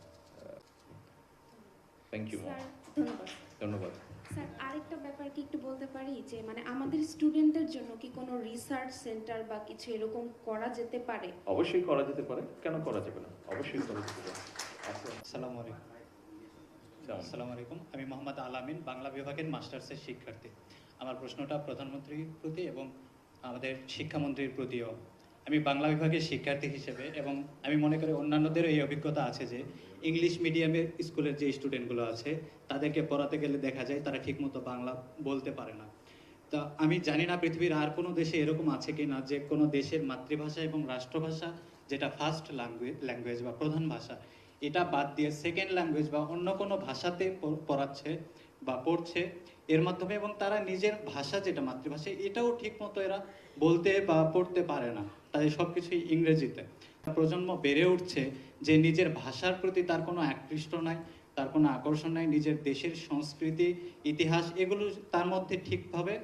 থ্যাংক ইউ স্যার ধন্যবাদ। ধন্যবাদ। স্যার আরেকটা ব্যাপার কি একটু বলতে পারি যে মানে আমাদের স্টুডেন্টদের জন্য কি কোনো রিসার্চ সেন্টার বা কিছু এরকম করা যেতে পারে? অবশ্যই করা যেতে পারে, কেন করা যাবে না, অবশ্যই করা যেতে পারে। আচ্ছা, আসসালামু আলাইকুম। যেমন আসসালামু আলাইকুম, আমি মোহাম্মদ আলামিন, বাংলা বিভাগের মাস্টার্সের শিক্ষার্থী। আমার প্রশ্নটা প্রধানমন্ত্রীর প্রতি এবং আমাদের শিক্ষামন্ত্রীর প্রতিও। আমি বাংলা বিভাগের শিক্ষার্থী হিসেবে এবং আমি মনে করি অন্যান্যদেরও এই অভিজ্ঞতা আছে যে ইংলিশ মিডিয়ামের স্কুলের যে স্টুডেন্টগুলো আছে তাদেরকে পড়াতে গেলে দেখা যায় তারা ঠিকমতো বাংলা বলতে পারে না। তা আমি জানি না পৃথিবীর আর কোনো দেশে এরকম আছে কি না যে কোনো দেশের মাতৃভাষা এবং রাষ্ট্রভাষা যেটা ফার্স্ট ল্যাঙ্গুয়েজ বা প্রধান ভাষা, এটা বাদ দিয়ে সেকেন্ড ল্যাঙ্গুয়েজ বা অন্য কোনো ভাষাতে পড়াচ্ছে বা পড়ছে এর মাধ্যমে, এবং তারা নিজের ভাষা যেটা মাতৃভাষা এটাও ঠিকমতো এরা বলতে বা পড়তে পারে না, তাদের সব কিছুই ইংরেজিতে। প্রজন্ম বেড়ে উঠছে যে নিজের ভাষার প্রতি তার কোনো আকৃষ্ট নাই, তার কোনো আকর্ষণ নাই, নিজের দেশের সংস্কৃতি ইতিহাস এগুলো তার মধ্যে ঠিকভাবে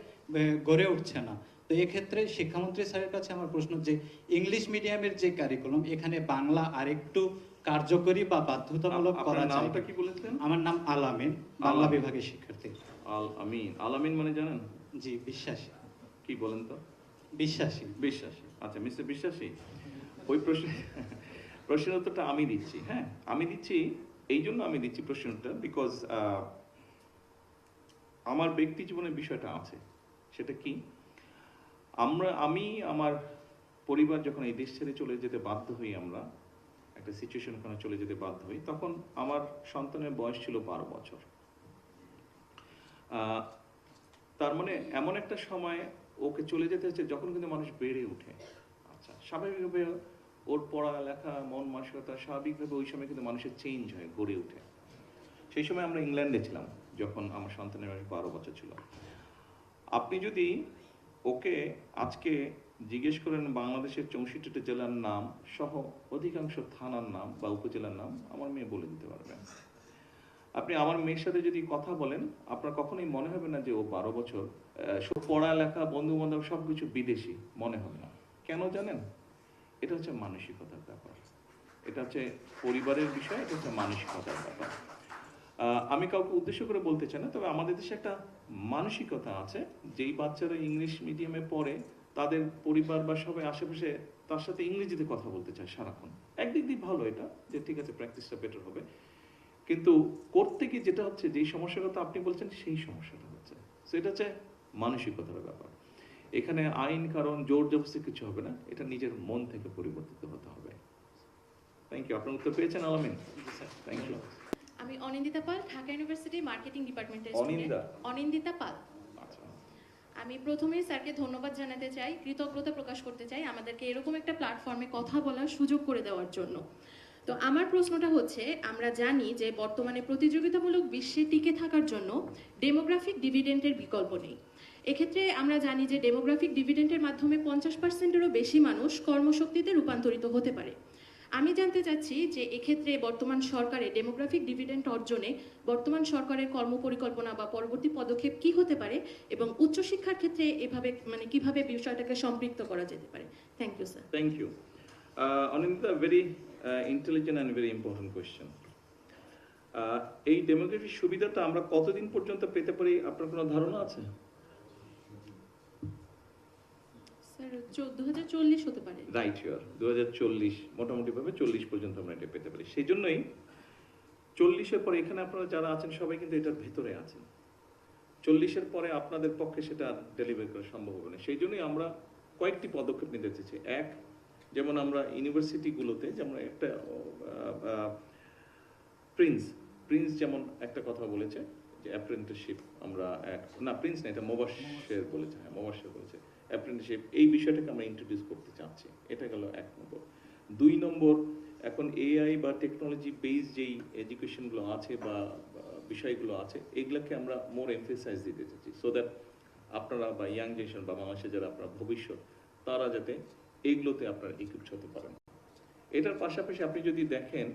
গড়ে উঠছে না। তো এক্ষেত্রে শিক্ষামন্ত্রী স্যারের কাছে আমার প্রশ্ন যে ইংলিশ মিডিয়ামের যে কারিকুলাম এখানে বাংলা আরেকটু কার্যকরী বা বাধ্যতামূলক করা আপনার যায়। নামটা কি বলেছেন? আমার নাম আলামিন, বাংলা আলামিন। বিভাগের শিক্ষার্থী। আল আমিন। আল আমিন মানে জানেন জি, বিশ্বাসী। কি বলেন তো? বিশ্বাসী। বিশ্বাসী। আচ্ছা, মিস্টার বিশ্বাসী, ওই প্রশ্নের উত্তরটা আমি দিচ্ছি। হ্যাঁ, আমি দিচ্ছি, এই জন্য আমি দিচ্ছি প্রশ্নটা বিকজ আমার ব্যক্তি জীবনের বিষয়টা আছে। সেটা কি, আমি আমার পরিবার যখন এই দেশ ছেড়ে চলে যেতে বাধ্য হই, আমরা একটা সিচুয়েশন ওখানে চলে যেতে বাধ্য হই, তখন আমার সন্তানের বয়স ছিল 12 বছর। তার মানে এমন একটা সময় ওকে চলে যেতে হচ্ছে যখন কিন্তু মানুষ বেড়ে ওঠে। আচ্ছা, স্বাভাবিকভাবে ওর পড়ালেখা, মন মানসিকতা স্বাভাবিকভাবে ওই সময় কিন্তু মানুষের চেঞ্জ হয়, গড়ে ওঠে। সেই সময় আমরা ইংল্যান্ডে ছিলাম যখন আমার সন্তানের বয়স 12 বছর ছিল। আপনি যদি ওকে আজকে জিজ্ঞেস করেন বাংলাদেশের 64টি জেলার নাম সহ অধিকাংশ থানার নাম বা উপজেলার নাম, আমার মেয়ে বলে দিতে পারবেন। আপনি আমার মেয়ের সাথে যদি কথা বলেন, আপনার কখনোই মনে হবে না যে ও 12 বছর, সব পড়ালেখা, বন্ধু বান্ধব সবকিছু বিদেশি মনে হবে না। কেন জানেন? এটা হচ্ছে মানসিকতার ব্যাপার, এটা হচ্ছে পরিবারের বিষয়, এটা হচ্ছে মানসিকতার ব্যাপার। আমি কাউকে উদ্দেশ্য করে বলতে চাই না, তবে আমাদের দেশে একটা মানসিকতা আছে, যেই বাচ্চারা ইংলিশ মিডিয়ামে পড়ে তাদের পরিবার বা সবাই আশেপাশে তার সাথে ইংরেজিতে কথা বলতে চায় সারাক্ষণ। একদিক দিয়ে ভালো এটা, যে ঠিক আছে প্র্যাকটিসটা বেটার হবে, কিন্তু করতে গিয়ে যেটা হচ্ছে, যেই সমস্যার কথা আপনি বলছেন সেই সমস্যাটা হচ্ছে, সেটা হচ্ছে মানসিকতার ব্যাপার। এখানে আইন কারণ জোর জবরদস্তি কিছু হবে না, এটা নিজের মন থেকে পরিবর্তিত হতে হবে। Thank you. আপনার উত্তর পেয়েছেন আলামিন? Thank you. আমি অনিন্দিতা পাল, ঢাকা ইউনিভার্সিটি মার্কেটিং ডিপার্টমেন্টের অনিন্দা? অনিন্দিতা পাল। আচ্ছা, আমি প্রথমেই স্যারকে ধন্যবাদ জানাতে চাই, কৃতজ্ঞতা প্রকাশ করতে চাই আমাদেরকে এরকম একটা প্ল্যাটফর্মে কথা বলার সুযোগ করে দেওয়ার জন্য। তো আমার প্রশ্নটা হচ্ছে, আমরা জানি যে বর্তমানে প্রতিযোগিতামূলক বিশ্বে টিকে থাকার জন্য ডেমোগ্রাফিক ডিভিডেন্ডের বিকল্প নেই। এক্ষেত্রে আমরা জানি যে ডেমোগ্রাফিক ডিভিডেন্ডের মাধ্যমে 50%-এরও বেশি মানুষ কর্মশক্তিতে রূপান্তরিত হতে পারে। আমি জানতে চাচ্ছি যে এক্ষেত্রে বর্তমান সরকারের ডেমোগ্রাফিক ডিভিডেন্ড অর্জনে বর্তমান সরকারের কর্মপরিকল্পনা বা পরবর্তী পদক্ষেপ কি হতে পারে, এবং উচ্চশিক্ষার ক্ষেত্রে এভাবে মানে কিভাবে বিষয়টাকে সম্পৃক্ত করা যেতে পারে। Thank you sir. Thank you. Aninda, very intelligent and very important question. এই ডেমোগ্রাফিক সুবিধাটা আমরা কতদিন পর্যন্ত পেতে পারি, আপনার কোনো ধারণা আছে? স্যার 2040 হতে পারে। রাইট, ইউর 2040, মোটামুটি ভাবে 40 পর্যন্ত আমরা এটা পেতে পারি। সেই জন্যই 40-এর পরে, এখানে আপনারা যারা আছেন সবাই কিন্তু এটার ভেতরে আছেন, 40-এর পরে আপনাদের পক্ষে সেটা ডেলিভারি করা সম্ভব হবে না। সেই জন্যই আমরা কয়েকটি পদক্ষেপ নিতে চেয়েছি। এক, যেমন আমরা ইউনিভার্সিটিগুলোতে যেমন একটা প্রিন্স যেমন একটা কথা বলেছে যে অ্যাপ্রেন্টিসশিপ, আমরা প্রিন্স না, এটা মোবাশ্বের বলেছে, হ্যাঁ মোবাশ্বের বলেছে অ্যাপ্রেন্টিসশিপ, এই বিষয়টাকে আমরা ইন্ট্রোডিউস করতে চাচ্ছি। এটা গেল 1 নম্বর। 2 নম্বর, এখন এআই বা টেকনোলজি বেস যেই এডুকেশনগুলো আছে বা বিষয়গুলো আছে, এগুলোকে আমরা মোর এমফেসাইজ দিতে চাচ্ছি, সো দ্যাট আপনারা বা ইয়াং জেনারেশন বা বাংলাদেশে যারা আপনার ভবিষ্যৎ, তারা যাতে এইগুলোতে আপনার ইকুইপড হতে পারেন। এটার পাশাপাশি আপনি যদি দেখেন,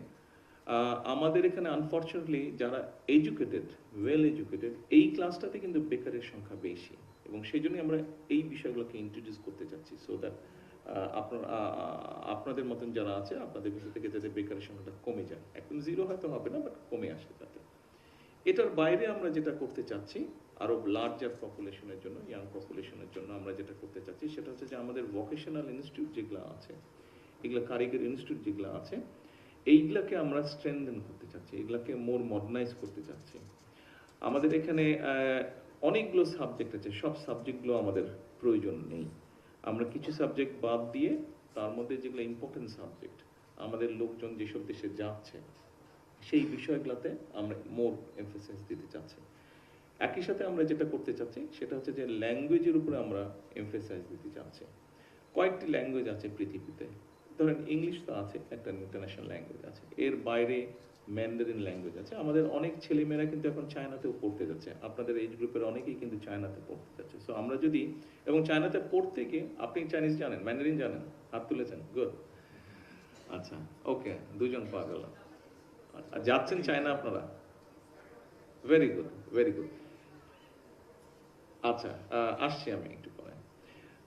আমাদের এখানে আনফর্চুনেটলি যারা এডুকেটেড, ওয়েল এডুকেটেড, এই ক্লাসটাতে কিন্তু বেকারের সংখ্যা বেশি, এবং সেই জন্যই আমরা এই বিষয়গুলোকে ইন্ট্রোডিউস করতে চাচ্ছি, সো দ্যাট আপনাদের মতন যারা আছে আপনাদের ভিতর থেকে যাতে বেকারের সংখ্যাটা কমে যায়, একদম জিরো হয়তো হবে না, বাট কমে আসে যাতে। এটার বাইরে আমরা যেটা করতে চাচ্ছি আরো লার্জার পপুলেশনের জন্য, ইয়াং পপুলেশনের জন্য আমরা যেটা করতে চাচ্ছি সেটা হচ্ছে যে আমাদের ভোকেশনাল ইনস্টিটিউট যেগুলো আছে, এগুলো কারিগরি ইনস্টিটিউট যেগুলো আছে, এইগুলাকে আমরা স্ট্রেনথেন করতে চাচ্ছি, এগুলাকে মোর মডার্নাইজ করতে চাচ্ছি। আমাদের এখানে অনেকগুলো সাবজেক্ট আছে, সব সাবজেক্টগুলো আমাদের প্রয়োজন নেই। আমরা কিছু সাবজেক্ট বাদ দিয়ে তার মধ্যে যেগুলো ইম্পর্টেন্ট সাবজেক্ট, আমাদের লোকজন যেসব দেশে যাচ্ছে সেই বিষয়গুলোতে আমরা মোর এমফেসিস দিতে চাচ্ছি। একই সাথে আমরা যেটা করতে চাচ্ছি সেটা হচ্ছে যে ল্যাঙ্গুয়েজের উপরে আমরা এমফেসাইজ দিতে চাচ্ছি। কয়েকটি ল্যাঙ্গুয়েজ আছে পৃথিবীতে, ধরেন ইংলিশ তো আছে, একটা ইন্টারন্যাশনাল ল্যাঙ্গুয়েজ আছে, এর বাইরে ম্যান্ডারিন ল্যাঙ্গুয়েজ আছে। আমাদের অনেক ছেলেমেয়েরা কিন্তু এখন চায়নাতেও পড়তে যাচ্ছে, আপনাদের এজ গ্রুপের অনেকেই কিন্তু চায়নাতে পড়তে যাচ্ছে। সো আমরা যদি, এবং চায়নাতে পড়তে গিয়ে, আপনি চাইনিজ জানেন, ম্যান্ডারিন জানেন, হাত তুলেছেন, গুড, আচ্ছা, ওকে, দুজন পাওয়া গেল। আর যাচ্ছেন চায়না আপনারা, ভেরি গুড, ভেরি গুড। আচ্ছা, আসছি আমি একটু পরে।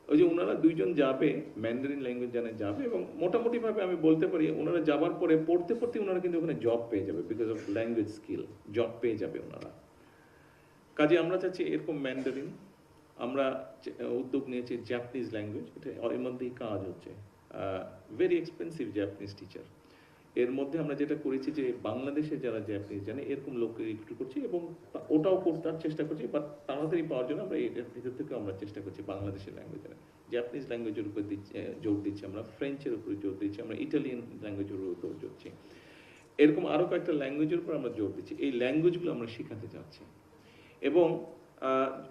ওই যে ওনারা দুইজন যাবে, ম্যান্ডারিন ল্যাঙ্গুয়েজ জানে যাবে, এবং মোটামুটি ভাবে আমি বলতে পারি ওনারা যাবার পরে পড়তে পড়তে ওনারা কিন্তু ওখানে জব পেয়ে যাবে, because of language skill, job পেয়ে যাবে ওনারা। কাজে আমরা চাচ্ছি এরকম ম্যান্ডারিন, আমরা উদ্যোগ নিয়েছি জাপানিজ ল্যাঙ্গুয়েজ, এটা এর মধ্যেই কাজ হচ্ছে, ভেরি এক্সপেন্সিভ জাপানিজ টিচার। এর মধ্যে আমরা যেটা করেছি যে বাংলাদেশে যারা জাপানিজ জানে এরকম লোককে রিক্রুট করছি, এবং ওটাও করতে চেষ্টা করছি, বাট তাড়াতাড়ি পাওয়ার জন্য আমরা এর ভিতর থেকে আমরা চেষ্টা করছি বাংলাদেশের ল্যাঙ্গুয়েজ, জাপানিজ ল্যাঙ্গুয়েজের উপর জোর দিচ্ছি, আমরা ফ্রেঞ্চের উপরে জোর দিচ্ছি, আমরা ইটালিয়ান ল্যাঙ্গুয়েজের উপর জোর দিচ্ছি, এরকম আরো কয়েকটা ল্যাঙ্গুয়েজের উপর আমরা জোর দিচ্ছি। এই ল্যাঙ্গুয়েজগুলো আমরা শেখাতে চাচ্ছি, এবং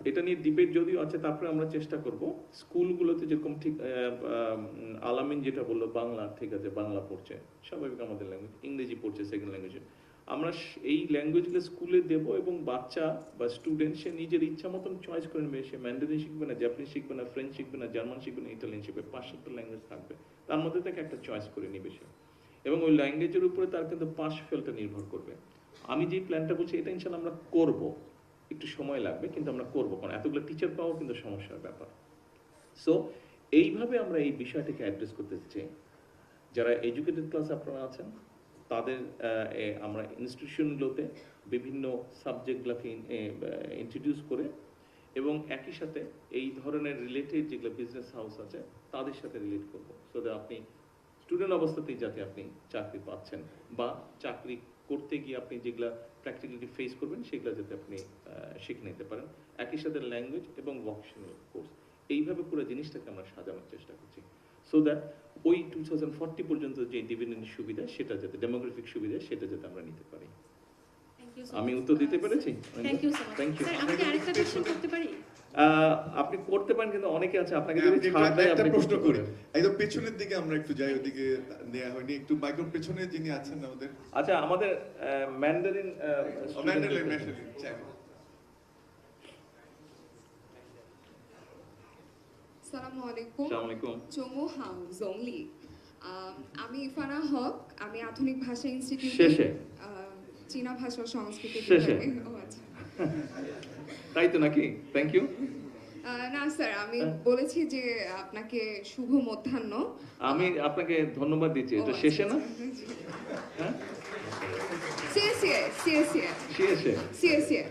এটা নিয়ে ডিবেট যদিও আছে, তারপরে আমরা চেষ্টা করব স্কুলগুলোতে যেরকম, ঠিক আলামিন যেটা বললো, বাংলা, ঠিক আছে, বাংলা পড়ছে স্বাভাবিক, আমাদের ল্যাঙ্গুয়েজ, ইংরেজি পড়ছে সেকেন্ড ল্যাঙ্গুয়েজে, আমরা এই ল্যাঙ্গুয়েজগুলো স্কুলে দেব, এবং বাচ্চা বা স্টুডেন্ট সে নিজের ইচ্ছা মতন চয়েস করে নেবে, সে ম্যান্ডারিন শিখবে না, জাপানিজ শিখবে না, ফ্রেঞ্চ শিখবে না, জার্মান শিখবে না, ইটালিয়ান শিখবে, 5-7টা ল্যাঙ্গুয়েজ থাকবে, তার মধ্যে থেকে একটা চয়েস করে নেবে সে, এবং ওই ল্যাঙ্গুয়েজের উপরে তার কিন্তু পাস ফেলটা নির্ভর করবে। আমি যে প্ল্যানটা বলছি এটা ইনশাল্লাহ আমরা করব, একটু সময় লাগবে কিন্তু আমরা করবো, কারণ এতগুলো টিচার পাওয়া কিন্তু সমস্যার ব্যাপার। সো এইভাবে আমরা এই বিষয়টাকে অ্যাড্রেস করতে চাই। যারা এডুকেটেড ক্লাস আপনারা আছেন তাদের আমরা ইনস্টিটিউশনগুলোতে বিভিন্ন সাবজেক্টগুলোকে ইন্ট্রোডিউস করে, এবং একই সাথে এই ধরনের রিলেটেড যেগুলো বিজনেস হাউস আছে তাদের সাথে রিলেট করবো, সো দ্যাট আপনি স্টুডেন্ট অবস্থাতেই যাতে আপনি চাকরি পাচ্ছেন, বা চাকরি করতে গিয়ে আপনি যেগুলা প্র্যাকটিক্যালি ফেস করবেন সেগুলো যাতে আপনি শিখে নিতে পারেন। একই সাথে ল্যাঙ্গুয়েজ এবং ভোকেশনাল কোর্স, এইভাবে পুরো জিনিসটাকে আমরা সাজানোর চেষ্টা করছি, সো দ্যাট ওই 2040 পর্যন্ত যে ডিভিডেন্ডের সুবিধা, সেটা যাতে, ডেমোগ্রাফিক সুবিধা, সেটা যাতে আমরা নিতে পারি। আমি উত্তর দিতে পেরেছি? Thank you so much. Thank you. Sir, আমি কি আরেকটা কোশ্চেন করতে পারি? আপনি করতে পারেন, কিন্তু অনেকে আছে আপনাকে যদি ছাড় দেয় একটা আপনি প্রশ্ন করতে করি, পারেন। একদম পেছনের দিকে আমরা একটু যাই, ওদিকে নেওয়া হয়নি, একটু মাইক্রোফোন পেছনে যিনি আছেন আমাদের, আচ্ছা, আমাদের ম্যান্ডারিন ম্যান্ডেলিন চাই। আসসালামু আলাইকুম। আসসালামু আলাইকুম। চমু হাউ জংলি। আমি ইফানা হক, আমি আধুনিক ভাষা ইনস্টিটিউট শেষে চীনা ভাষা ও সংস্কৃতি শেষে। বিভাগে। ও আচ্ছা। তাই তো নাকি? Thank you. না স্যার, আমি বলেছি যে আপনাকে শুভ মধ্যাহ্ন। আমি আপনাকে ধন্যবাদ দিচ্ছি, এটা শেষে না? হ্যাঁ, সিএসিএ।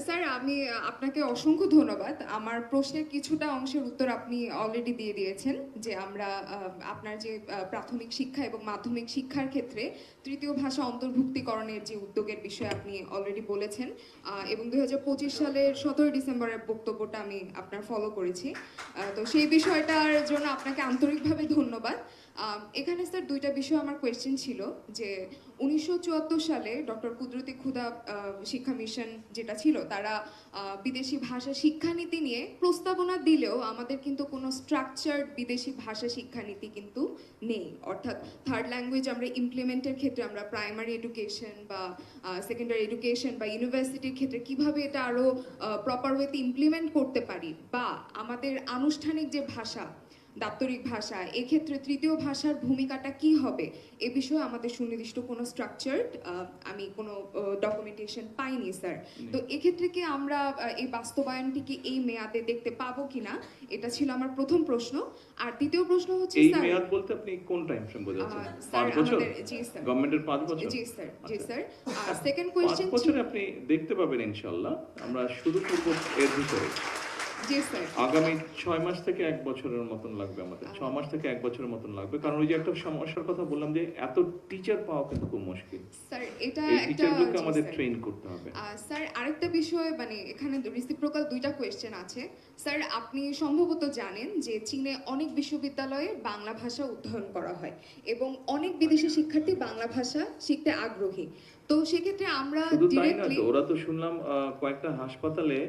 স্যার, আমি আপনাকে অসংখ্য ধন্যবাদ। আমার প্রশ্নের কিছুটা অংশের উত্তর আপনি অলরেডি দিয়ে দিয়েছেন, যে আমরা আপনার যে প্রাথমিক শিক্ষা এবং মাধ্যমিক শিক্ষার ক্ষেত্রে তৃতীয় ভাষা অন্তর্ভুক্তিকরণের যে উদ্যোগের বিষয়ে আপনি অলরেডি বলেছেন, এবং 2025 সালের 17 ডিসেম্বরের বক্তব্যটা আমি আপনার ফলো করেছি। তো সেই বিষয়টার জন্য আপনাকে আন্তরিকভাবে ধন্যবাদ। এখানে স্যার দুইটা বিষয় আমার কোয়েশ্চেন ছিল, যে 1974 সালে ডক্টর কুদরতি খুদা শিক্ষা মিশন যেটা ছিল, তারা বিদেশি ভাষা শিক্ষানীতি নিয়ে প্রস্তাবনা দিলেও আমাদের কিন্তু কোনো স্ট্রাকচার্ড বিদেশি ভাষা শিক্ষানীতি কিন্তু নেই। অর্থাৎ থার্ড ল্যাঙ্গুয়েজ আমরা ইমপ্লিমেন্টের ক্ষেত্রে আমরা প্রাইমারি এডুকেশন বা সেকেন্ডারি এডুকেশন বা ইউনিভার্সিটির ক্ষেত্রে কিভাবে এটা আরও প্রপার ওয়েতে ইমপ্লিমেন্ট করতে পারি, বা আমাদের আনুষ্ঠানিক যে ভাষা দাপ্তরিক ভাষা, এক্ষেত্রে তৃতীয় ভাষার ভূমিকাটা কি হবে এ বিষয়ে আমাদের সুনির্দিষ্ট কোনো স্ট্রাকচার আমি কোনো ডকুমেন্টেশন পাইনি স্যার। তো এক্ষেত্রে কি আমরা এই বাস্তবায়নটি কি এই মেয়াদে দেখতে পাবো কিনা, এটা ছিল আমার প্রথম প্রশ্ন। আর দ্বিতীয় প্রশ্ন হচ্ছে এই স্যার, মেয়াদ বলতে আপনি কোন টাইম ফ্রেম বোঝাচ্ছেন? স্যার 5 বছর? আমাদের জি স্যার, গভর্নমেন্টের 5 বছর? জি স্যার, জি আচ্ছা। স্যার। আর সেকেন্ড 5 কোয়েশ্চেন, বছরে আপনি দেখতে পাবেন ইনশাআল্লাহ। আমরা শুরু করব এর ভিতরে। জি স্যার। আগামী 6 মাস থেকে 1 বছরের মতন লাগবে আমাদের। 6 মাস থেকে 1 বছরের মতন লাগবে, কারণ ওই যে একটা সমস্যার কথা বললাম যে এত টিচার পাওয়া কিন্তু খুব মুশকিল। স্যার এটা এই একটা, টিচারগুলোকে জি আমাদের স্যার। ট্রেন করতে হবে। স্যার আরেকটা বিষয়, মানে এখানে রিসিপ্রোকাল দুইটা কোয়েশ্চেন আছে স্যার। আপনি সম্ভবত জানেন যে চীনে অনেক বিশ্ববিদ্যালয়ে বাংলা ভাষা অধ্যয়ন করা হয় এবং অনেক বিদেশি শিক্ষার্থী বাংলা ভাষা শিখতে আগ্রহী। তো সেক্ষেত্রে আমরা শুধু তাই না ডিরেক্টলি, তো, ওরা তো শুনলাম কয়েকটা হাসপাতালে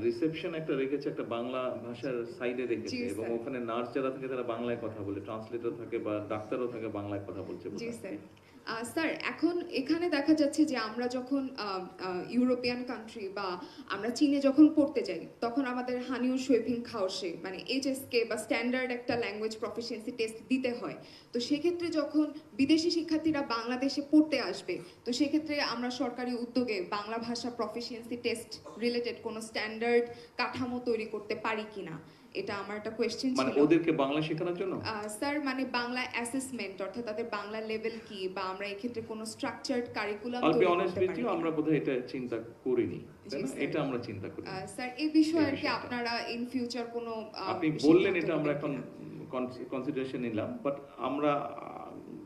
রিসেপশন একটা রেখেছে, একটা বাংলা ভাষার সাইডে রেখেছে, জি, এবং স্যার। ওখানে নার্স যারা থাকে তারা বাংলায় কথা বলে, ট্রান্সলেটর থাকে বা ডাক্তারও থাকে বাংলায় কথা বলছে জি বোধহয়। স্যার। স্যার এখন এখানে দেখা যাচ্ছে যে আমরা যখন ইউরোপিয়ান কান্ট্রি বা আমরা চীনে যখন পড়তে যাই, তখন আমাদের হানিউ শুইপিং খাওসে মানে এইচএসকে বা স্ট্যান্ডার্ড একটা ল্যাঙ্গুয়েজ প্রফিসিয়েন্সি টেস্ট দিতে হয়। তো সেক্ষেত্রে যখন বিদেশি শিক্ষার্থীরা বাংলাদেশে পড়তে আসবে, তো সেক্ষেত্রে আমরা সরকারি উদ্যোগে বাংলা ভাষা প্রফিসিয়েন্সি টেস্ট রিলেটেড কোনো স্ট্যান্ডার্ড কাঠামো তৈরি করতে পারি কিনা, এটা আমার একটা কোয়েশ্চেন মানে ছিল। ওদেরকে বাংলা শেখানোর জন্য স্যার মানে বাংলা অ্যাসেসমেন্ট, অর্থাৎ তাদের বাংলা লেভেল কি, বা আমরা এক্ষেত্রে কোনো স্ট্রাকচারড কারিকুলাম I'll be তৈরি honest করতে with পারি you, কিনা? আমরা বোধহয় এটা চিন্তা করিনি, তাই জি, না? স্যার। এটা আমরা চিন্তা করি। স্যার এই বিষয়ে এই আর কি বিষয়টা। আপনারা ইন ফিউচার কোনো আপনি সিদ্ধান্ত বললেন, এটা আমরা নেবেন এখন কিনা? কনসিডারেশন নিলাম, বাট আমরা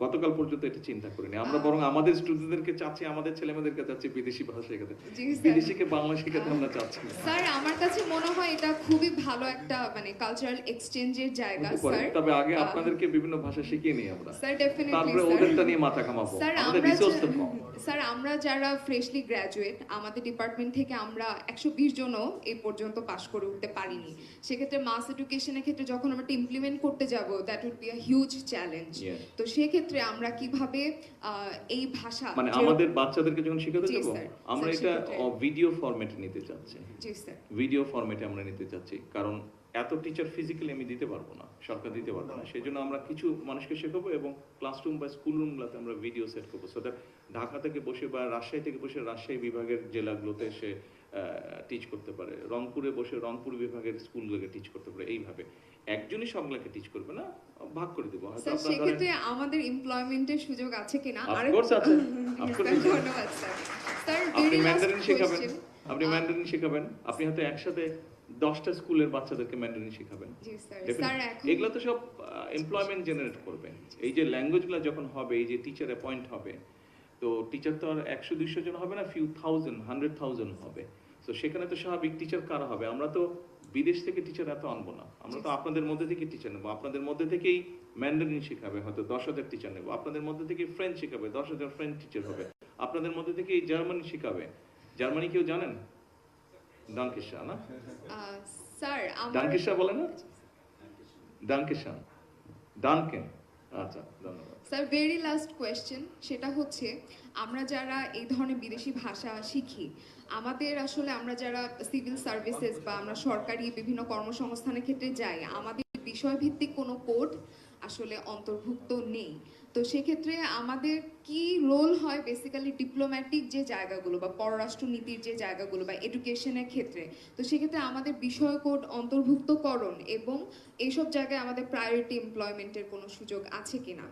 গতকাল পর্যন্ত এটা চিন্তা করিনি। আমরা আহ, বরং আমাদের স্টুডেন্টদেরকে চাচ্ছি, আমাদের ছেলেমেয়েদেরকে চাচ্ছি বিদেশি ভাষা শেখাতে, জি, স্যার। বিদেশিকে বাংলা শেখাতে আমরা চাচ্ছি না। স্যার আমার কাছে মনে হয় এটা খুবই ভালো একটা মানে কালচারাল এক্সচেঞ্জের জায়গা হতে পারে, স্যার। তবে আগে আপনাদেরকে বিভিন্ন ভাষা শিখিয়ে নিই আমরা, স্যার ডেফিনেটলি তারপরে ওদেরটা নিয়ে মাথা ঘামাবো। স্যার আমাদের আমরা রিসোর্স তো কম। স্যার আমরা যারা ফ্রেশলি গ্র্যাজুয়েট, আমাদের ডিপার্টমেন্ট থেকে আমরা 120 জনও এই পর্যন্ত পাশ করে উঠতে পারিনি। সেক্ষেত্রে মাস এডুকেশনের ক্ষেত্রে যখন আমরা ইমপ্লিমেন্ট করতে যাব, that would be a huge challenge. Yes. তো সেক্ষেত্রে আমরা কিভাবে এই ভাষা মানে যে- আমাদের বাচ্চাদেরকে যখন শেখাতে জি, যাবো, স্যার। আমরা স্যার, এটা সেক্ষেত্রে- ভিডিও ফরম্যাটে নিতে চাচ্ছি। জি স্যার। ভিডিও ফরম্যাটে আমরা নিতে চাচ্ছি, কারণ এত টিচার ফিজিক্যালি আমি দিতে পারবো না, সরকার দিতে পারবো না। সেই জন্য আমরা কিছু মানুষকে শেখাবো এবং ক্লাসরুম বা স্কুল রুমগুলোতে আমরা ভিডিও সেট করবো, সো দ্যাট ঢাকা থেকে বসে বা রাজশাহী থেকে বসে রাজশাহী বিভাগের জেলাগুলোতে এসে টিচ করতে পারে, রংপুরে বসে রংপুর বিভাগের স্কুলগুলোকে টিচ করতে পারে। এইভাবে একজনই সবগুলোকে টিচ করবে না, ভাগ করে দেবো। হয়তো স্যার আপনার ধরেন, সেক্ষেত্রে আমাদের এমপ্লয়মেন্টের সুযোগ আছে কিনা? Of আরেক- course আছে, of course আছে। ধন্যবাদ স্যার। স্যার আপনি very last ম্যান্ডারিন শেখাবেন, question. আপনি ম্যান্ডারিন শেখাবেন, আপনি হয়তো একসাথে 10টা স্কুলের বাচ্চাদেরকে ম্যান্ডারিন শেখাবেন। জি স্যার। Definitely. স্যার এখন এগুলো তো সব এমপ্লয়মেন্ট জেনারেট করবে। এই যে ল্যাঙ্গুয়েজগুলো যখন হবে, এই যে টিচার অ্যাপয়েন্ট হবে, তো টিচার তো আর 100-200 জন হবে না, ফিউ থাউজেন্ড, 100,000 হবে। তো সেখানে তো স্বাভাবিক টিচার কারা হবে? আমরা তো বিদেশ থেকে টিচার এত আনবো না, আমরা তো আপনাদের মধ্যে থেকে টিচার নেবো। আপনাদের মধ্যে থেকেই ম্যান্ডারিন শেখাবে, হয়তো 10,000 টিচার নেবো। আপনাদের মধ্যে থেকে ফ্রেঞ্চ শেখাবে, 10,000 ফ্রেঞ্চ টিচার হবে। আপনাদের মধ্যে থেকেই জার্মানি শেখাবে। জার্মানি কেউ জানেন? ডানকিশা না? স্যার আমার ডানকিশা বলে না? ডানকিশা, ডানকেন। আচ্ছা, ধন্যবাদ। স্যার ভেরি লাস্ট কোয়েশ্চেন, সেটা হচ্ছে আমরা যারা এই ধরনের বিদেশি ভাষা শিখি, আমাদের আসলে আমরা যারা সিভিল সার্ভিসেস বা আমরা সরকারি বিভিন্ন কর্মসংস্থানের ক্ষেত্রে যাই, আমাদের বিষয়ভিত্তিক কোনো কোড আসলে অন্তর্ভুক্ত নেই। তো সেক্ষেত্রে আমাদের কি রোল হয় বেসিক্যালি ডিপ্লোম্যাটিক যে জায়গাগুলো বা পররাষ্ট্রনীতির যে জায়গাগুলো বা এডুকেশনের ক্ষেত্রে, তো সেক্ষেত্রে আমাদের বিষয় কোড অন্তর্ভুক্তকরণ এবং এইসব জায়গায় আমাদের প্রায়োরিটি এমপ্লয়মেন্টের কোনো সুযোগ আছে কিনা?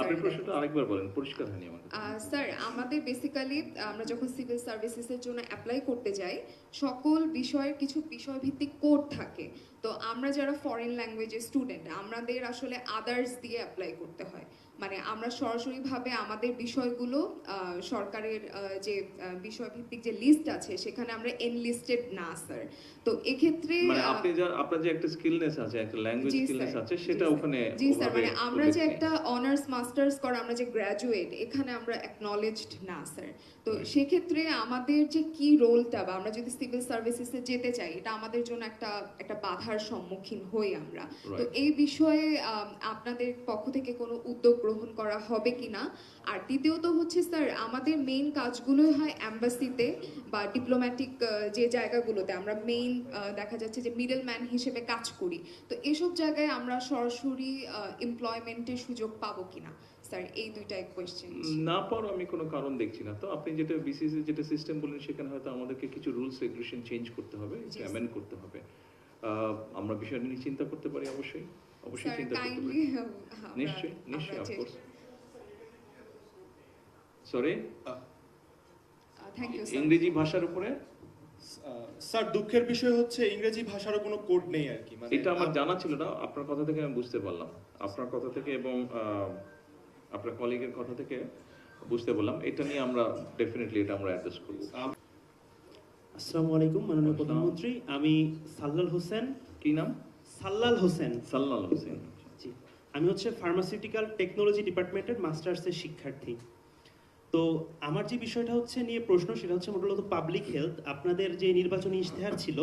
আপনি প্রশ্নটা আরেকবার বলেন, পরিষ্কার হয়নি আমার কাছে। স্যার আমাদের বেসিক্যালি আমরা যখন সিভিল সার্ভিসেসের জন্য অ্যাপ্লাই করতে যাই, সকল বিষয়ের কিছু বিষয়ভিত্তিক কোড থাকে। তো আমরা যারা ফরেন ল্যাঙ্গুয়েজের স্টুডেন্ট, আমাদের আসলে আদার্স দিয়ে অ্যাপ্লাই করতে হয়। মানে আমরা সরাসরিভাবে আমাদের বিষয়গুলো সরকারের যে বিষয়ভিত্তিক যে লিস্ট আছে সেখানে আমরা এনলিস্টেড না স্যার। তো এক্ষেত্রে মানে আপনি আপনার যে একটা স্কিলনেস আছে, একটা ল্যাঙ্গুয়েজ জি, স্কিলনেস স্যার। আছে, সেটা জি, ওখানে জি স্যার, ওভাবে মানে আমরা যে উল্লেখ নেই। একটা অনার্স মাস্টার্স করা, আমরা যে গ্র্যাজুয়েট, এখানে আমরা অ্যাকনলেজড না স্যার। তো সেক্ষেত্রে আমাদের যে কি রোলটা, বা আমরা যদি সিভিল সার্ভিসেসে যেতে চাই, এটা আমাদের জন্য একটা বাধার সম্মুখীন হই আমরা। তো Right. এই বিষয়ে আপনাদের পক্ষ থেকে কোনো উদ্যোগ গ্রহণ করা হবে কিনা। আর দ্বিতীয়ত হচ্ছে স্যার, আমাদের মেইন কাজগুলোই হয় অ্যাম্বাসিতে বা ডিপ্লোম্যাটিক যে জায়গাগুলোতে আমরা মেইন দেখা যাচ্ছে যে মিডল ম্যান হিসেবে কাজ করি। তো এসব জায়গায় আমরা সরাসরি এমপ্লয়মেন্টের সুযোগ পাবো কিনা স্যার, এই দুইটাই কোয়েশ্চেন। না পারো আমি কোনো কারণ দেখছি না। তো আপনি যেটা বিসিসি যেটা সিস্টেম বলেন সেখানে হয়তো আমাদেরকে কিছু রুলস রেগুলেশন চেঞ্জ করতে হবে, জি, অ্যামেন্ড করতে হবে। আমরা বিষয়টা নিয়ে চিন্তা করতে পারি, অবশ্যই অবশ্যই স্যার চিন্তা করতে কাইন্ডলি পারি। নিশ্চয়ই নিশ্চয়ই, of course. Sorry, thank you sir. ইংরেজি ভাষার উপরে স্যার দুঃখের বিষয় হচ্ছে ইংরেজি ভাষারও কোনো কোড নেই আর কি। এটা আমার জানা ছিল না, আপনার কথা থেকে আমি বুঝতে পারলাম, আপনার কথা থেকে এবং আপনার কলিগের কথা থেকে বুঝতে পারলাম। এটা নিয়ে আমরা ডেফিনেটলি এটা আমরা অ্যাড্রেস করব। আসসালামু আলাইকুম মাননীয় প্রধানমন্ত্রী, আমি সাল্লাল হোসেন। কি নাম? সাল্লাল হোসেন। সাল্লাল হোসেন। জি, আমি হচ্ছে ফার্মাসিউটিক্যাল টেকনোলজি ডিপার্টমেন্টের মাস্টার্সের শিক্ষার্থী। তো আমার যে বিষয়টা হচ্ছে নিয়ে প্রশ্ন, সেটা হচ্ছে মূলত পাবলিক হেলথ। আপনাদের যে নির্বাচনী ইশতেহার ছিল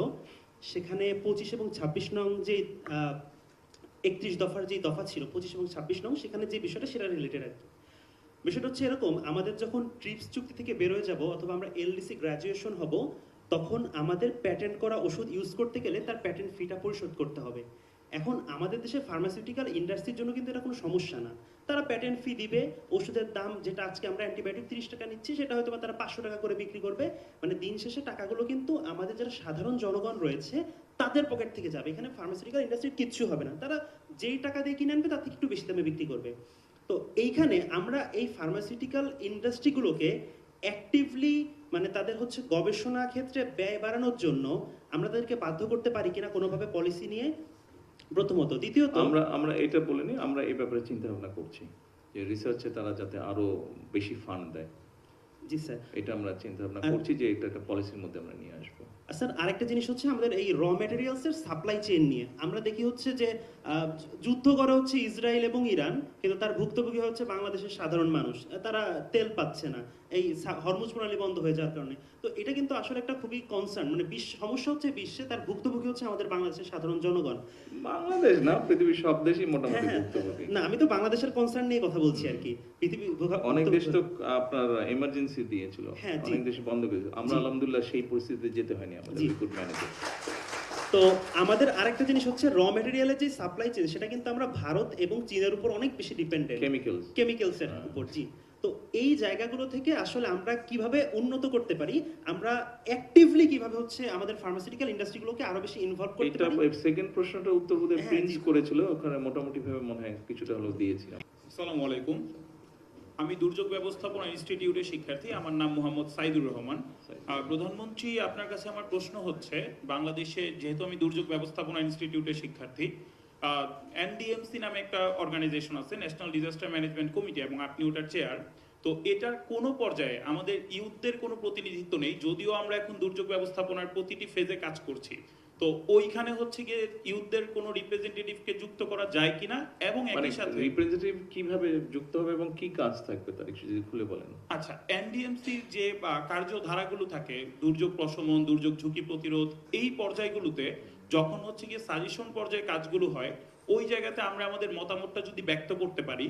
সেখানে 25 এবং 26 নং যে 31 দফার যে দফা ছিল 25 এবং 26 নং, সেখানে যে বিষয়টা সেটা রিলেটেড আর কি। বিষয়টা হচ্ছে এরকম, আমাদের যখন ট্রিপস চুক্তি থেকে বেরোয় যাব অথবা আমরা এলডিসি গ্র্যাজুয়েশন হব, তখন আমাদের প্যাটেন্ট করা ওষুধ ইউজ করতে গেলে তার প্যাটেন্ট ফিটা পরিশোধ করতে হবে। এখন আমাদের দেশে ফার্মাসিউটিক্যাল ইন্ডাস্ট্রির জন্য কিন্তু এটা কোনো সমস্যা না। তারা প্যাটেন্ট ফি দিবে, ওষুধের দাম যেটা আজকে আমরা অ্যান্টিবায়োটিক 30 টাকা নিচ্ছি সেটা হয়তো তারা 500 টাকা করে বিক্রি করবে। মানে দিন শেষে টাকাগুলো কিন্তু আমাদের যারা সাধারণ জনগণ রয়েছে তাদের পকেট থেকে যাবে। এখানে ফার্মাসিউটিক্যাল ইন্ডাস্ট্রির কিচ্ছু হবে না, তারা যেই টাকা দিয়ে কিনে আনবে তার থেকে একটু বেশি দামে বিক্রি করবে। তো এইখানে আমরা এই ফার্মাসিউটিক্যাল ইন্ডাস্ট্রিগুলোকে অ্যাক্টিভলি মানে তাদের হচ্ছে গবেষণা ক্ষেত্রে ব্যয় বাড়ানোর জন্য আমরা তাদেরকে বাধ্য করতে পারি কিনা কোনোভাবে পলিসি নিয়ে, প্রথমত। দ্বিতীয়ত আমরা এটা বলিনি, আমরা এই ব্যাপারে চিন্তা ভাবনা করছি যে রিসার্চে তারা যাতে আরো বেশি ফান্ড দেয়। জি স্যার, এটা আমরা চিন্তা ভাবনা করছি যে এটা একটা পলিসির মধ্যে আমরা নিয়ে আসবো। স্যার আরেকটা জিনিস হচ্ছে আমাদের এই র ম্যাটেরিয়ালসের সাপ্লাই চেইন নিয়ে আমরা দেখি হচ্ছে যে যুদ্ধ করে হচ্ছে ইসরায়েল এবং ইরান, কিন্তু তার ভুক্তভোগী হচ্ছে বাংলাদেশের সাধারণ মানুষ। তারা তেল পাচ্ছে না এই হরমুজ প্রণালী বন্ধ হয়ে যাওয়ার কারণে। তো এটা কিন্তু আসলে একটা খুবই কনসার্ন, মানে সমস্যা হচ্ছে বিশ্বে তার ভুক্তভোগী হচ্ছে আমাদের বাংলাদেশের সাধারণ জনগণ। বাংলাদেশ না, পৃথিবীর সব দেশই মোটামুটি হ্যাঁ, ভুক্তভোগী। না আমি তো বাংলাদেশের কনসার্ন নিয়ে কথা বলছি আর কি। পৃথিবী অনেক দেশ তো আপনার এমার্জেন্সি দিয়েছিল, হ্যাঁ, জি। অনেক দেশ বন্ধ করেছিল। আমরা আলহামদুলিল্লাহ সেই পরিস্থিতিতে যেতে হয়নি আমাদের জি। Recruit manager. তো আমাদের আরেকটা জিনিস হচ্ছে র ম্যাটেরিয়ালের যে সাপ্লাই চেইন, সেটা কিন্তু আমরা ভারত এবং চীনের উপর অনেক বেশি ডিপেন্ডেন্ট, কেমিক্যালসের উপর। জি, তো এই জায়গাগুলো থেকে আসলে আমরা কিভাবে উন্নত করতে পারি, আমরা অ্যাক্টিভলি কিভাবে হচ্ছে আমাদের ফার্মাসিউটিক্যাল ইন্ডাস্ট্রিগুলোকে আরো বেশি ইনভলভ করতে এটা পারি। সেকেন্ড প্রশ্নটা উত্তর বোধহয় হ্যাঁ, প্রিন্স জি। করেছিল, ওখানে মোটামুটি ভাবে মনে হয় কিছুটা হলো দিয়েছিলাম। আসসালামু আলাইকুম, আমি দুর্যোগ ব্যবস্থাপনা ইনস্টিটিউটের শিক্ষার্থী, আমার নাম মোহাম্মদ সাইদুর রহমান। প্রধানমন্ত্রী, আপনার কাছে আমার প্রশ্ন হচ্ছে, বাংলাদেশে যেহেতু আমি দুর্যোগ ব্যবস্থাপনা ইনস্টিটিউটের শিক্ষার্থী, এনডিএমসি নামে একটা অর্গানাইজেশন আছে, ন্যাশনাল ডিজাস্টার ম্যানেজমেন্ট কমিটি, এবং আপনি ওটার চেয়ার। তো এটার কোনো পর্যায়ে আমাদের ইউথদের কোনো প্রতিনিধিত্ব নেই, যদিও আমরা এখন দুর্যোগ ব্যবস্থাপনার প্রতিটি ফেজে কাজ করছি। তো ওইখানে হচ্ছে গিয়ে ইউথদের কোনো রিপ্রেজেন্টেটিভকে যুক্ত করা যায় কিনা, এবং একই সাথে রিপ্রেজেন্টেটিভ কিভাবে যুক্ত হবে এবং কি কাজ থাকবে তার একটু যদি খুলে বলেন। আচ্ছা, এনডিএমসির যে কার্যধারাগুলো থাকে, দুর্যোগ প্রশমন, দুর্যোগ ঝুঁকি প্রতিরোধ, এই পর্যায়গুলোতে যখন হচ্ছে গিয়ে সাজেশন পর্যায়ে কাজগুলো হয়, ওই জায়গাতে আমরা আমাদের মতামতটা যদি ব্যক্ত করতে পারি।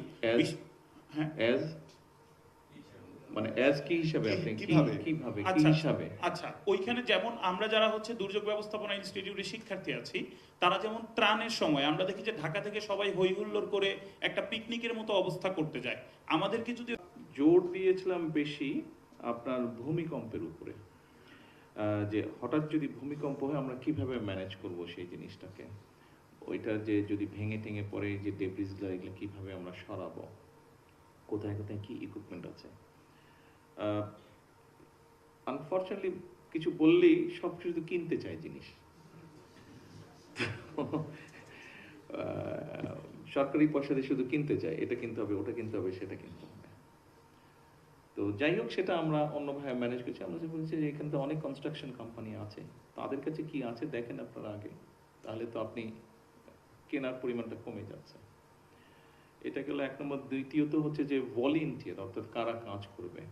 হ্যাঁ, মানে অ্যাজ কি হিসাবে আপনি কিভাবে কি হিসাবে? আচ্ছা, ওইখানে যেমন আমরা যারা হচ্ছে দুর্যোগ ব্যবস্থাপনা ইনস্টিটিউটের শিক্ষার্থী আছি, তারা যেমন ত্রাণের সময় আমরা দেখি যে ঢাকা থেকে সবাই হই হুল্লোড় করে একটা পিকনিকের মতো অবস্থা করতে যায়। আমাদেরকে যদি জোর দিয়েছিলাম বেশি আপনার ভূমিকম্পের উপরে, যে হঠাৎ যদি ভূমিকম্প হয় আমরা কিভাবে ম্যানেজ করব সেই জিনিসটাকে, ওইটা যে যদি ভেঙে টেঙে পড়ে যে ডেব্রিসগুলো এগুলো কিভাবে আমরা সরাবো, কোথায় কোথায় কি ইকুইপমেন্ট আছে। আনফরচুনেটলি কিছু বললেই সব কিছু তো কিনতে চাই জিনিস, সরকারি পয়সা দিয়ে শুধু কিনতে চাই, এটা কিনতে হবে, ওটা কিনতে হবে, সেটা কিনতে হবে। তো যাই হোক, সেটা আমরা অন্যভাবে ম্যানেজ করছি। আমরা যে বলছি যে এখানে তো অনেক কনস্ট্রাকশন কোম্পানি আছে, তাদের কাছে কি আছে দেখেন আপনারা আগে, তাহলে তো আপনি কেনার পরিমাণটা কমে যাচ্ছে। এটা গেল এক নম্বর। দ্বিতীয়ত হচ্ছে যে ভলেন্টিয়ার, অর্থাৎ কারা কাজ করবে,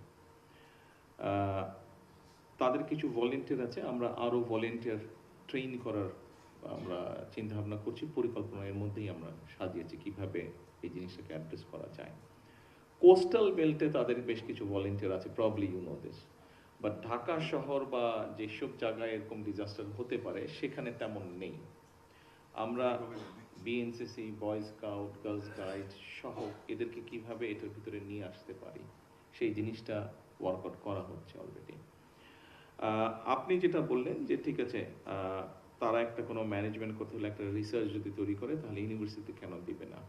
তাদের কিছু ভলেন্টিয়ার আছে, আমরা আরো ভলেন্টিয়ার ট্রেন করার আমরা চিন্তা ভাবনা করছি, পরিকল্পনার মধ্যেই আমরা সাজিয়েছি কিভাবে এই জিনিসটাকে অ্যাড্রেস করা যায়। কোস্টাল বেল্টে তাদের বেশ কিছু ভলেন্টিয়ার আছে, probably you know this, but Dhaka শহর বা যেসব জায়গায় এরকম ডিজাস্টার হতে পারে সেখানে তেমন নেই। আমরা বিএনসিসি, বয় স্কাউট, গার্লস গাইড সহ এদেরকে কিভাবে এটার ভিতরে নিয়ে আসতে পারি সেই জিনিসটা ওয়ার্কআউট করা হচ্ছে অলরেডি। আপনি যেটা বললেন যে ঠিক আছে, তারা একটা কোনো ম্যানেজমেন্ট করতে হলে একটা রিসার্চ যদি তৈরি করে তাহলে ইউনিভার্সিটি কেন দিবে না?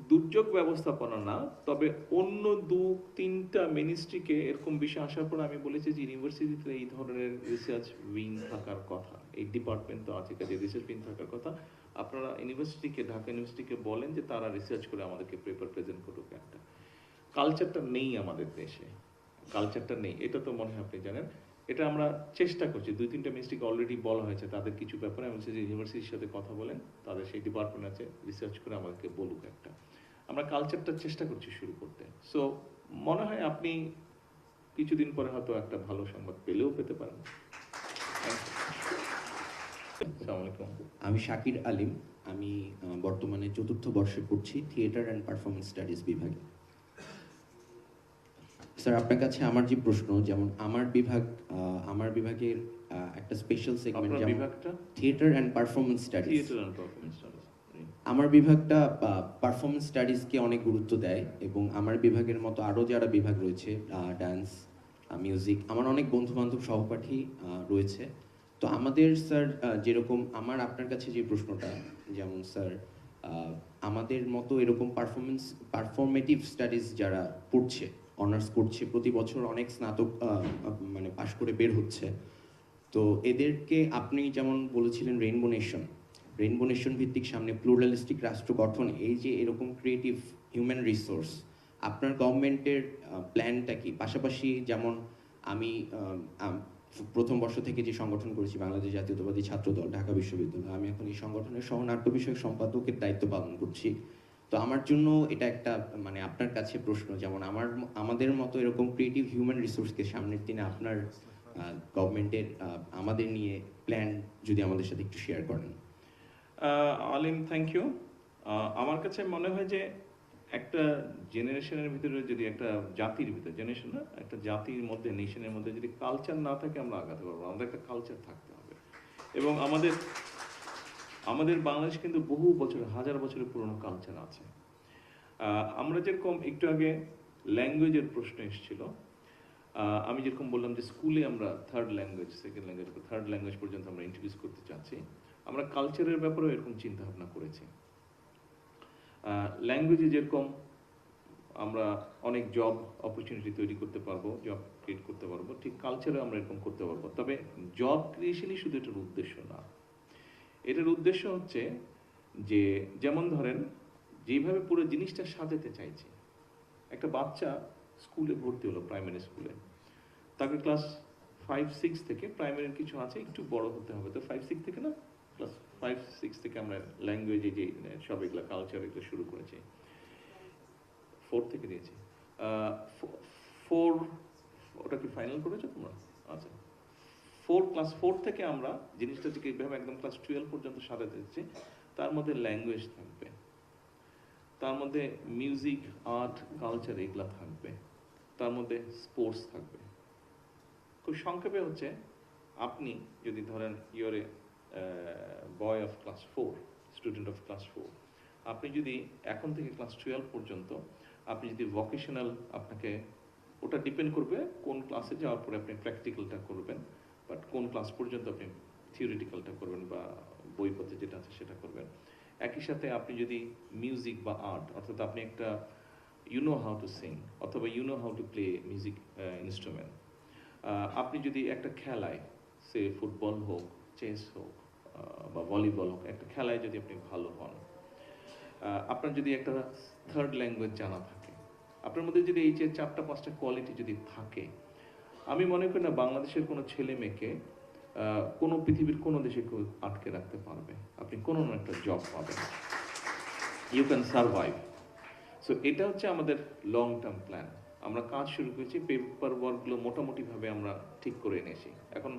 দুর্যোগ ব্যবস্থাপনা না, তবে অন্য 2-3টা মিনিস্ট্রিকে এরকম বিষয় আসার পর আমি বলেছি যে ইউনিভার্সিটিতে এই ধরনের রিসার্চ উইং থাকার কথা, এই ডিপার্টমেন্ট তো আছে, কাজে রিসার্চ উইং থাকার কথা। আপনারা ইউনিভার্সিটিকে, ঢাকা ইউনিভার্সিটিকে বলেন যে তারা রিসার্চ করে আমাদেরকে পেপার প্রেজেন্ট করুক। একটা কালচারটা নেই আমাদের দেশে, কালচারটা নেই, এটা তো মনে হয় আপনি জানেন। এটা আমরা চেষ্টা করছি, 2-3টা মিনিস্ট্রিকে অলরেডি বলা হয়েছে তাদের কিছু ব্যাপারে, আমি বলছি যে ইউনিভার্সিটির সাথে কথা বলেন, তাদের সেই ডিপার্টমেন্ট আছে, রিসার্চ করে আমাদেরকে বলুক একটা। আমরা কালচারটা চেষ্টা করছি শুরু করতে। সো মনে হয় আপনি কিছুদিন পরে হয়তো একটা ভালো সংবাদ পেলেও পেতে পারেন। আসসালামু আলাইকুম। আমি শাকির আলিম, আমি বর্তমানে 4র্থ বর্ষে পড়ছি থিয়েটার অ্যান্ড পারফরমেন্স স্টাডিজ বিভাগে। স্যার, আপনার কাছে আমার যে প্রশ্ন, যেমন আমার বিভাগের একটা স্পেশাল সেগমেন্ট, যেমন বিভাগটা theatre and performance studies. Theatre and performance studies, আমার বিভাগটা পারফরমেন্স স্টাডিজকে অনেক গুরুত্ব দেয়, এবং আমার বিভাগের মতো আরও যারা বিভাগ রয়েছে, ডান্স, মিউজিক, আমার অনেক বন্ধু বান্ধব সহপাঠী রয়েছে। তো আমাদের স্যার যেরকম আমার আপনার কাছে যে প্রশ্নটা, যেমন স্যার আমাদের মতো এরকম পারফরমেটিভ স্টাডিজ যারা পড়ছে, অনার্স করছে, প্রতি বছর অনেক স্নাতক মানে পাশ করে বের হচ্ছে, তো এদেরকে আপনি যেমন বলেছিলেন রেইনবো নেশন ভিত্তিক সামনে প্লুরালিস্টিক রাষ্ট্র গঠন, এই যে এরকম ক্রিয়েটিভ হিউম্যান রিসোর্স, আপনার গভর্নমেন্টের প্ল্যানটা কি? পাশাপাশি যেমন আমি প্রথম বর্ষ থেকে যে সংগঠন করেছি বাংলাদেশ জাতীয়তাবাদী ছাত্র দল, ঢাকা বিশ্ববিদ্যালয়, আমি এখন এই সংগঠনের সহনাট্য বিষয়ক সম্পাদকের দায়িত্ব পালন করছি। তো আমার জন্য এটা একটা মানে আপনার কাছে প্রশ্ন, যেমন আমাদের মতো এরকম ক্রিয়েটিভ হিউম্যান রিসোর্সকে সামনের দিনে আপনার গভর্নমেন্টের আমাদের নিয়ে প্ল্যান যদি আমাদের সাথে একটু শেয়ার করেন। আলিম, থ্যাংক ইউ। আমার কাছে মনে হয় যে একটা জেনারেশনের ভিতরে, যদি একটা জাতির ভিতরে, জেনারেশন না, একটা জাতির মধ্যে, নেশনের মধ্যে যদি কালচার না থাকে আমরা আগাতে পারবো। আমাদের একটা কালচার থাকতে হবে, এবং আমাদের বাংলাদেশ কিন্তু বহু বছর, হাজার বছরের পুরনো কালচার আছে। আমরা যেরকম একটু আগে ল্যাঙ্গুয়েজের প্রশ্ন এসেছিল, আমি যেরকম বললাম যে স্কুলে আমরা third language, second language, third language পর্যন্ত আমরা ইন্ট্রোডিউস করতে চাচ্ছি। আমরা কালচারের ব্যাপারেও এরকম চিন্তা ভাবনা করেছি। ল্যাঙ্গুয়েজে যেরকম আমরা অনেক জব অপরচুনিটি তৈরি করতে পারবো, জব ক্রিয়েট করতে পারবো, ঠিক কালচারে আমরা এরকম করতে পারবো। তবে জব ক্রিয়েশনই শুধু এটার উদ্দেশ্য না, এটার উদ্দেশ্য হচ্ছে যে, যেমন ধরেন যেভাবে পুরো জিনিসটা সাজাতে চাইছি, একটা বাচ্চা স্কুলে ভর্তি হলো, প্রাইমারি স্কুলে, তাকে ক্লাস 5-6 থেকে, প্রাইমারির কিছু আছে একটু বড় হতে হবে, তো 5-6 থেকে না, ক্লাস 5-6 থেকে আমরা ল্যাঙ্গুয়েজে যে সব এগুলো কালচার এগুলো শুরু করেছি। 4 থেকে দিয়েছি, 4 ওটা কি ফাইনাল করেছো তোমরা? আচ্ছা, ক্লাস 4 থেকে আমরা জিনিসটাকে এইভাবে একদম ক্লাস 12 পর্যন্ত সাজাতে দিচ্ছি। তার মধ্যে ল্যাঙ্গুয়েজ থাকবে, তার মধ্যে মিউজিক, আর্ট, কালচার এগুলা থাকবে, তার মধ্যে স্পোর্টস থাকবে। খুব সংক্ষেপে হচ্ছে, আপনি যদি ধরেন your A boy of class 4, student of class 4, আপনি যদি এখন থেকে ক্লাস 12 পর্যন্ত আপনি যদি ভোকেশনাল, আপনাকে ওটা ডিপেন্ড করবে কোন ক্লাসে যাওয়ার পরে আপনি প্র্যাকটিক্যালটা করবেন, বাট কোন ক্লাস পর্যন্ত আপনি থিওরিটিক্যালটা করবেন বা বইপত্রে যেটা আছে সেটা করবেন। একই সাথে আপনি যদি মিউজিক বা আর্ট, অর্থাৎ আপনি একটা you know how to sing অথবা you know how to play music instrument, আপনি যদি একটা খেলায়, সে ফুটবল হোক, চেস হোক বা ভলিবল হোক, একটা খেলায় যদি আপনি ভালো হন, আপনার যদি একটা থার্ড ল্যাঙ্গুয়েজ জানা থাকে, আপনার মধ্যে যদি এই যে 4-5টা কোয়ালিটি যদি থাকে, আমি মনে করি না বাংলাদেশের কোনো ছেলে মেয়েকে কোনো পৃথিবীর কোনো দেশে কেউ আটকে রাখতে পারবে। আপনি কোনো না একটা জব পাবেন, ইউ ক্যান সার্ভাইভ। সো এটা হচ্ছে আমাদের লং টার্ম প্ল্যান। আমরা কাজ শুরু করেছি, পেপার ওয়ার্কগুলো মোটামুটিভাবে আমরা ঠিক করে এনেছি। এখন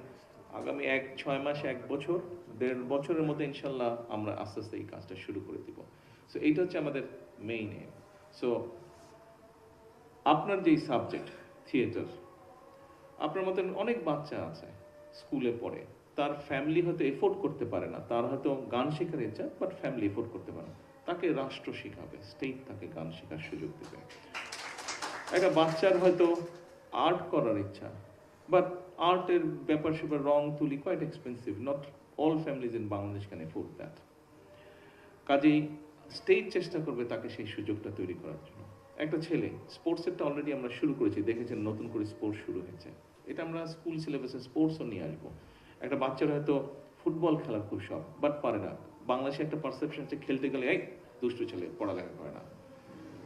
আগামী 6 মাস 1 বছর 1.5 বছরের মধ্যে ইনশাল্লাহ আমরা আস্তে আস্তে এই কাজটা শুরু করে দিব। সো এইটা হচ্ছে আমাদের মেইন এম। সো আপনার যেই সাবজেক্ট থিয়েটার, আপনার মতন অনেক বাচ্চা আছে স্কুলে পড়ে, তার ফ্যামিলি হয়তো এফোর্ড করতে পারে না, তার হয়তো গান শেখার ইচ্ছা, বাট ফ্যামিলি এফোর্ড করতে পারে না, তাকে রাষ্ট্র শেখাবে, স্টেট তাকে গান শেখার সুযোগ দেবে। একটা বাচ্চার হয়তো আর্ট করার ইচ্ছা, বাট আর্টের ব্যাপার স্যাপার, রং তুলি quite expensive, not all families in Bangladesh can afford that. কাজেই স্টেট চেষ্টা করবে তাকে সেই সুযোগটা তৈরি করার জন্য। একটা ছেলে স্পোর্টসেরটা অলরেডি আমরা শুরু করেছি, দেখেছেন নতুন করে স্পোর্টস শুরু হয়েছে, এটা আমরা স্কুল সিলেবাসে স্পোর্টসও নিয়ে আসবো। একটা বাচ্চার হয়তো ফুটবল খেলার খুব শখ, বাট পারে না। বাংলাদেশে একটা পারসেপশন আছে খেলতে গেলে এই দুষ্টু ছেলে, পড়ালেখা করে না,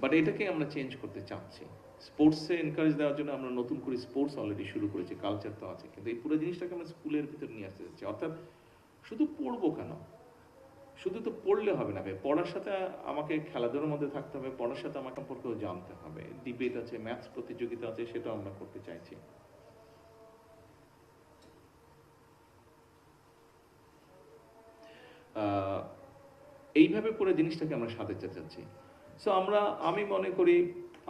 বাট এটাকে আমরা চেঞ্জ করতে চাচ্ছি। স্পোর্টসে এনকারেজ দেওয়ার জন্য আমরা নতুন করে স্পোর্টস অলরেডি শুরু করেছি, কালচার তো আছে, কিন্তু এই পুরো জিনিসটাকে আমরা স্কুলের ভিতর নিয়ে আসতে চাচ্ছি। অর্থাৎ শুধু পড়বো কেন, শুধু তো পড়লে হবে না, পড়ার সাথে আমাকে খেলাধুলার মধ্যে থাকতে হবে, পড়ার সাথে আমার সম্পর্কেও জানতে হবে। ডিবেট আছে, ম্যাথস প্রতিযোগিতা আছে, সেটাও আমরা করতে চাইছি। এইভাবে পুরো জিনিসটাকে আমরা সাজাতে চাচ্ছি। সো আমি মনে করি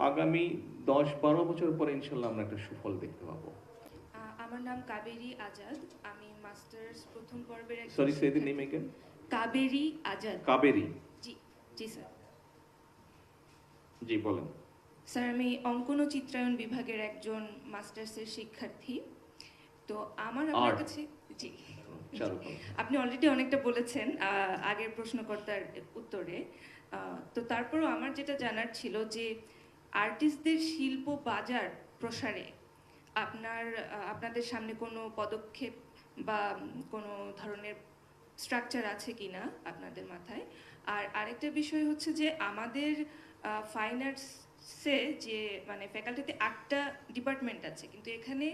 আগামী 10-12 বছর পরে ইনশাল্লাহ আমরা একটা সুফল দেখতে পাবো। আমার নাম কাবেরী আজাদ, আমি মাস্টার্স প্রথম পর্বের sorry, say the name again. Kaberi Azad. Kaberi. জি জি স্যার। জি বলেন। স্যার, আমি অঙ্কন ও চিত্রায়ন বিভাগের একজন মাস্টার্সের শিক্ষার্থী। তো আমার আপনার কাছে, জি আপনি অলরেডি অনেকটা বলেছেন আগের প্রশ্নকর্তার উত্তরে, তো তারপরও আমার যেটা জানার ছিল যে আর্টিস্টদের শিল্প বাজার প্রসারে আপনাদের সামনে কোনো পদক্ষেপ বা কোনো ধরনের স্ট্রাকচার আছে কিনা আপনাদের মাথায়। আর আরেকটা বিষয় হচ্ছে যে আমাদের ফাইন আর্টসে যে মানে ফ্যাকাল্টিতে 8টা ডিপার্টমেন্ট আছে, কিন্তু এখানে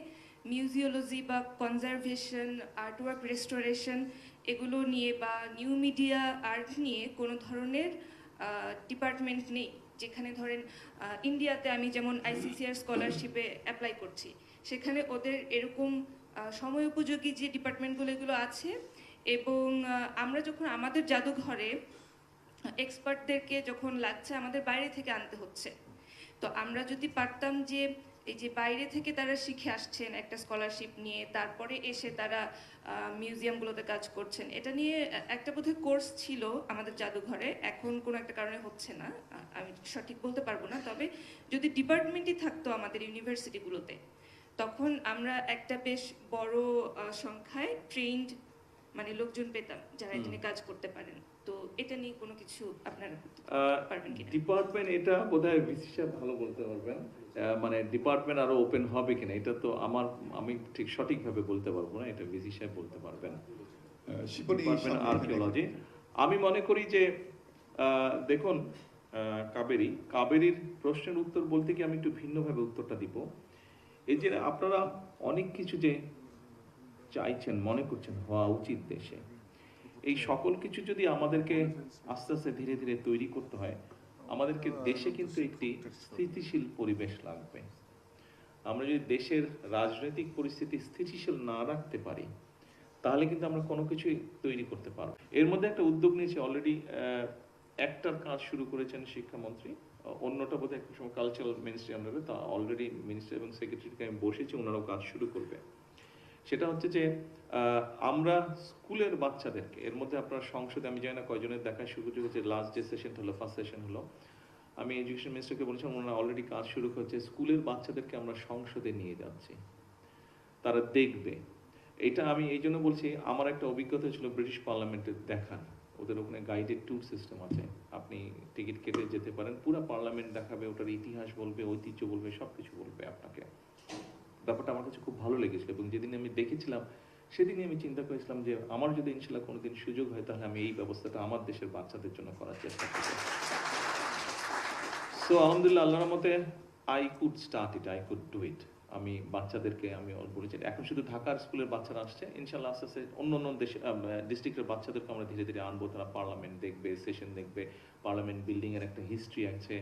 মিউজিওলজি বা কনজারভেশন, আর্টওয়ার্ক রেস্টোরেশন এগুলো নিয়ে বা নিউ মিডিয়া আর্ট নিয়ে কোনো ধরনের ডিপার্টমেন্ট নেই। যেখানে ধরেন ইন্ডিয়াতে আমি যেমন আইসিসিআর স্কলারশিপে অ্যাপ্লাই করছি, সেখানে ওদের এরকম সময় উপযোগী যে ডিপার্টমেন্টগুলো এগুলো আছে। এবং আমরা যখন আমাদের জাদুঘরে এক্সপার্টদেরকে যখন লাগছে আমাদের বাইরে থেকে আনতে হচ্ছে, তো আমরা যদি পারতাম যে এই যে বাইরে থেকে তারা শিখে আসছেন একটা স্কলারশিপ নিয়ে, তারপরে এসে তারা মিউজিয়ামগুলোতে কাজ করছেন, এটা নিয়ে একটা বোধহয় কোর্স ছিল আমাদের জাদুঘরে, এখন কোনো একটা কারণে হচ্ছে না, আমি সঠিক বলতে পারবো না। তবে যদি ডিপার্টমেন্টই থাকতো আমাদের ইউনিভার্সিটিগুলোতে, তখন আমরা একটা বেশ বড় সংখ্যায় ট্রেন্ড মানে লোকজন পেতাম যারা এটা নিয়ে কাজ করতে পারেন। তো এটা নিয়ে কোনো কিছু আপনারা পারবেন কিনা? ডিপার্টমেন্ট, এটা বোধহয় ভিসি সাহেব ভালো বলতে পারবেন, মানে ডিপার্টমেন্ট আরো ওপেন হবে কিনা এটা তো আমি ঠিক সঠিকভাবে বলতে পারবো না, এটা ভিসি সাহেব বলতে পারবেন। ডিপার্টমেন্ট আর্কিওলজি আমি মনে করি যে দেখুন কাবেরীর প্রশ্নের উত্তর বলতে কি আমি একটু ভিন্নভাবে উত্তরটা দিব। এই যে আপনারা অনেক কিছু যে চাইছেন, মনে করছেন হওয়া উচিত দেশে, এই সকল কিছু যদি আমাদেরকে আস্তে আস্তে ধীরে ধীরে তৈরি করতে হয়, আমাদেরকে দেশে কিন্তু একটি স্থিতিশীল পরিবেশ লাগবে। আমরা যদি দেশের রাজনৈতিক পরিস্থিতি স্থিতিশীল না রাখতে পারি, তাহলে কিন্তু আমরা কোনো কিছুই তৈরি করতে পারবো। এর মধ্যে একটা উদ্যোগ নিয়েছে অলরেডি, একটার কাজ শুরু করেছেন শিক্ষামন্ত্রী, অন্যটা বোধহয় একটা সময় কালচারাল মিনিস্ট্রি আন্ডারে, তা অলরেডি মিনিস্টার এবং সেক্রেটারিকে আমি বসেছি, ওনারাও কাজ শুরু করবে। সেটা হচ্ছে যে আমরা স্কুলের বাচ্চাদেরকে, এর মধ্যে আপনার সংসদে আমি জানি না কয়জনের দেখা শুরু হয়েছে, লাস্ট যে সেশন হলো, ফার্স্ট সেশন হলো, আমি এডুকেশন মিনিস্টারকে বলেছিলাম ওনারা অলরেডি কাজ শুরু করছে, স্কুলের বাচ্চাদেরকে আমরা সংসদে নিয়ে যাচ্ছি, তারা দেখবে। এটা আমি এই জন্য বলছি, আমার একটা অভিজ্ঞতা ছিল ব্রিটিশ পার্লামেন্টে দেখার, ওদের ওখানে গাইডেড ট্যুর সিস্টেম আছে, আপনি টিকিট কেটে যেতে পারেন, পুরো পার্লামেন্ট দেখাবে, ওটার ইতিহাস বলবে, ঐতিহ্য বলবে, সবকিছু বলবে আপনাকে। ব্যাপারটা আমার কাছে খুব ভালো লেগেছিল, এবং যেদিন আমি দেখেছিলাম সেদিনই আমি চিন্তা করেছিলাম যে আমার যদি ইনশাল্লাহ কোনোদিন সুযোগ হয়, তাহলে আমি এই ব্যবস্থাটা আমার দেশের বাচ্চাদের জন্য করার চেষ্টা করব। সো আলহামদুলিল্লাহ, আল্লাহর রহমতে I could start it, I could do it. আমি বাচ্চাদেরকে আমি বলেছি, এখন শুধু ঢাকার স্কুলের বাচ্চারা আসছে, ইনশাল্লাহ আস্তে আস্তে অন্য দেশে ডিস্ট্রিক্টের বাচ্চাদেরকে আমরা ধীরে ধীরে আনবো, তারা পার্লামেন্ট দেখবে, সেশন দেখবে, পার্লামেন্ট বিল্ডিং এর একটা হিস্ট্রি আছে,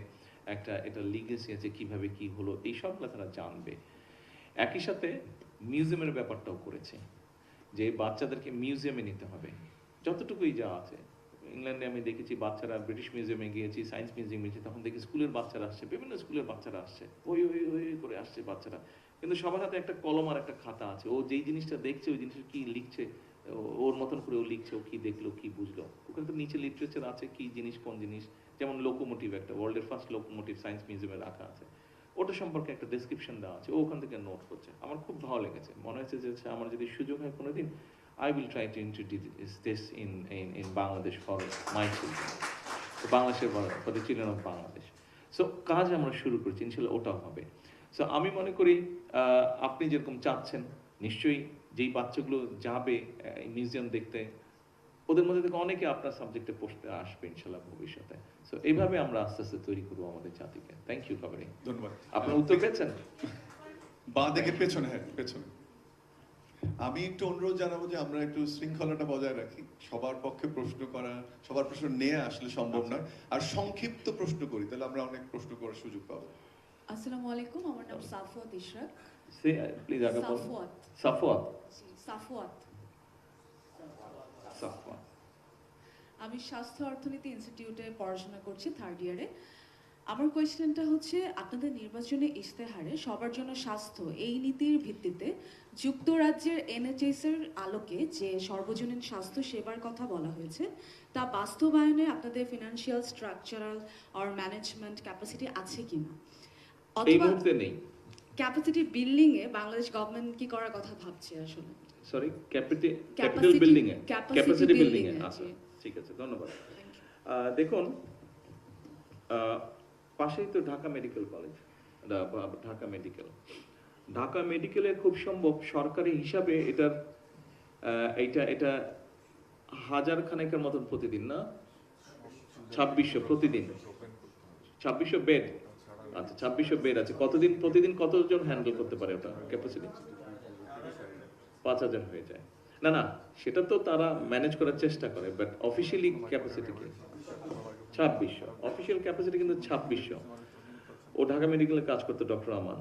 এটা লিগেসি আছে, কিভাবে কি হলো, এই সবগুলো তারা জানবে। একই সাথে মিউজিয়ামের ব্যাপারটাও করেছে। যে বাচ্চাদেরকে মিউজিয়ামে নিতে হবে, যতটুকুই যা আছে। ইংল্যান্ডে আমি দেখেছি বাচ্চারা ব্রিটিশ মিউজিয়ামে গিয়েছি, সায়েন্স মিউজিয়ামে গিয়েছি, তখন দেখি স্কুলের বাচ্চারা আসছে, বিভিন্ন স্কুলের বাচ্চারা আসছে, ওই ওই ওই করে আসছে বাচ্চারা, কিন্তু সবার হাতে একটা কলম আর একটা খাতা আছে। ও যেই জিনিসটা দেখছে ওই জিনিসটা কি লিখছে, ওর মতন করে ও লিখছে, ও কি দেখলো কি বুঝলো। ওখানে তো নিচে লিটারেচার আছে কি জিনিস কোন জিনিস, যেমন লোকোমোটিভ, একটা ওয়ার্ল্ডের ফার্স্ট লোকোমোটিভ সায়েন্স মিউজিয়ামে রাখা আছে, ওটা সম্পর্কে একটা ডেসক্রিপশন দেওয়া আছে, ও ওখান থেকে নোট করছে। আমার খুব ভালো লেগেছে, মনে হয়েছে যে আমার যদি সুযোগ হয় কোনোদিন, I will try to introduce this in Bangladesh for my children, for the children of Bangladesh. So কাজ আমরা শুরু করছি, ইনশাল্লাহ ওটাও হবে। সো আমি মনে করি আপনি যেরকম চাচ্ছেন, নিশ্চয়ই যেই বাচ্চাগুলো যাবে মিউজিয়াম দেখতে, ওদের মধ্যে থেকে অনেকে আপনার সাবজেক্টে পড়তে আসবে ইনশাল্লাহ ভবিষ্যতে। সো এইভাবে আমরা আস্তে আস্তে তৈরি করবো আমাদের জাতিকে। Thank you Kaberi. ধন্যবাদ। আপনার উত্তর পেয়েছেন? বাঁ দিকে পেছনে, হ্যাঁ পেছনে। আমি একটু অনুরোধ জানাবো যে আমরা একটু শৃঙ্খলাটা বজায় রাখি, সবার পক্ষে প্রশ্ন করা, সবার প্রশ্ন নিয়ে আসলে সম্ভব নয়, আর সংক্ষিপ্ত প্রশ্ন করি, তাহলে আমরা অনেক প্রশ্ন করার সুযোগ পাবো। আসসালামু আলাইকুম, আমার নাম সাফওয়াত ইশরাক। প্লিজ আগে বলুন। সাফওয়াত। সাফওয়াত। সাফওয়াত। সাফওয়াত। আমি স্বাস্থ্য অর্থনীতি ইনস্টিটিউটে পড়াশোনা করছি, 3rd ইয়ারে। আমার কোয়েশ্চেনটা হচ্ছে, আপনাদের নির্বাচনী ইশতেহারে সবার জন্য স্বাস্থ্য এই নীতির ভিত্তিতে যুক্তরাজ্যের NHS এর আলোকে যে সর্বজনীন স্বাস্থ্য সেবার কথা বলা হয়েছে, তা বাস্তবায়নে আপনাদের ফিনান্সিয়াল, স্ট্রাকচারাল আর ম্যানেজমেন্ট ক্যাপাসিটি আছে কিনা, এই অথবা মুহূর্তে নেই। ক্যাপাসিটি বিল্ডিং এ বাংলাদেশ গভর্নমেন্ট কি করার কথা ভাবছে আসলে? সরি, ক্যাপিটাল বিল্ডিং এ, ক্যাপাসিটি বিল্ডিং এ। আচ্ছা ঠিক আছে, ধন্যবাদ। দেখুন, পাশেই তো Dhaka medical college, Dhaka medical. Dhaka মেডিকেলে খুব সম্ভব সরকারি হিসাবে এটার এটা 1000 খানেকের মতন প্রতিদিন, না 2600 প্রতিদিন, 2600 বেড। আচ্ছা 2600 বেড আছে। কতদিন প্রতিদিন কতজন হ্যান্ডেল করতে পারে ওটা ক্যাপাসিটি? 5000 হয়ে যায়। না না, সেটা তো তারা ম্যানেজ করার চেষ্টা করে, বাট অফিশিয়ালি ক্যাপাসিটি কি 2600? অফিশিয়াল ক্যাপাসিটি কিন্তু 2600। ও ঢাকা মেডিকেলে কাজ করতো, ডক্টর আমান,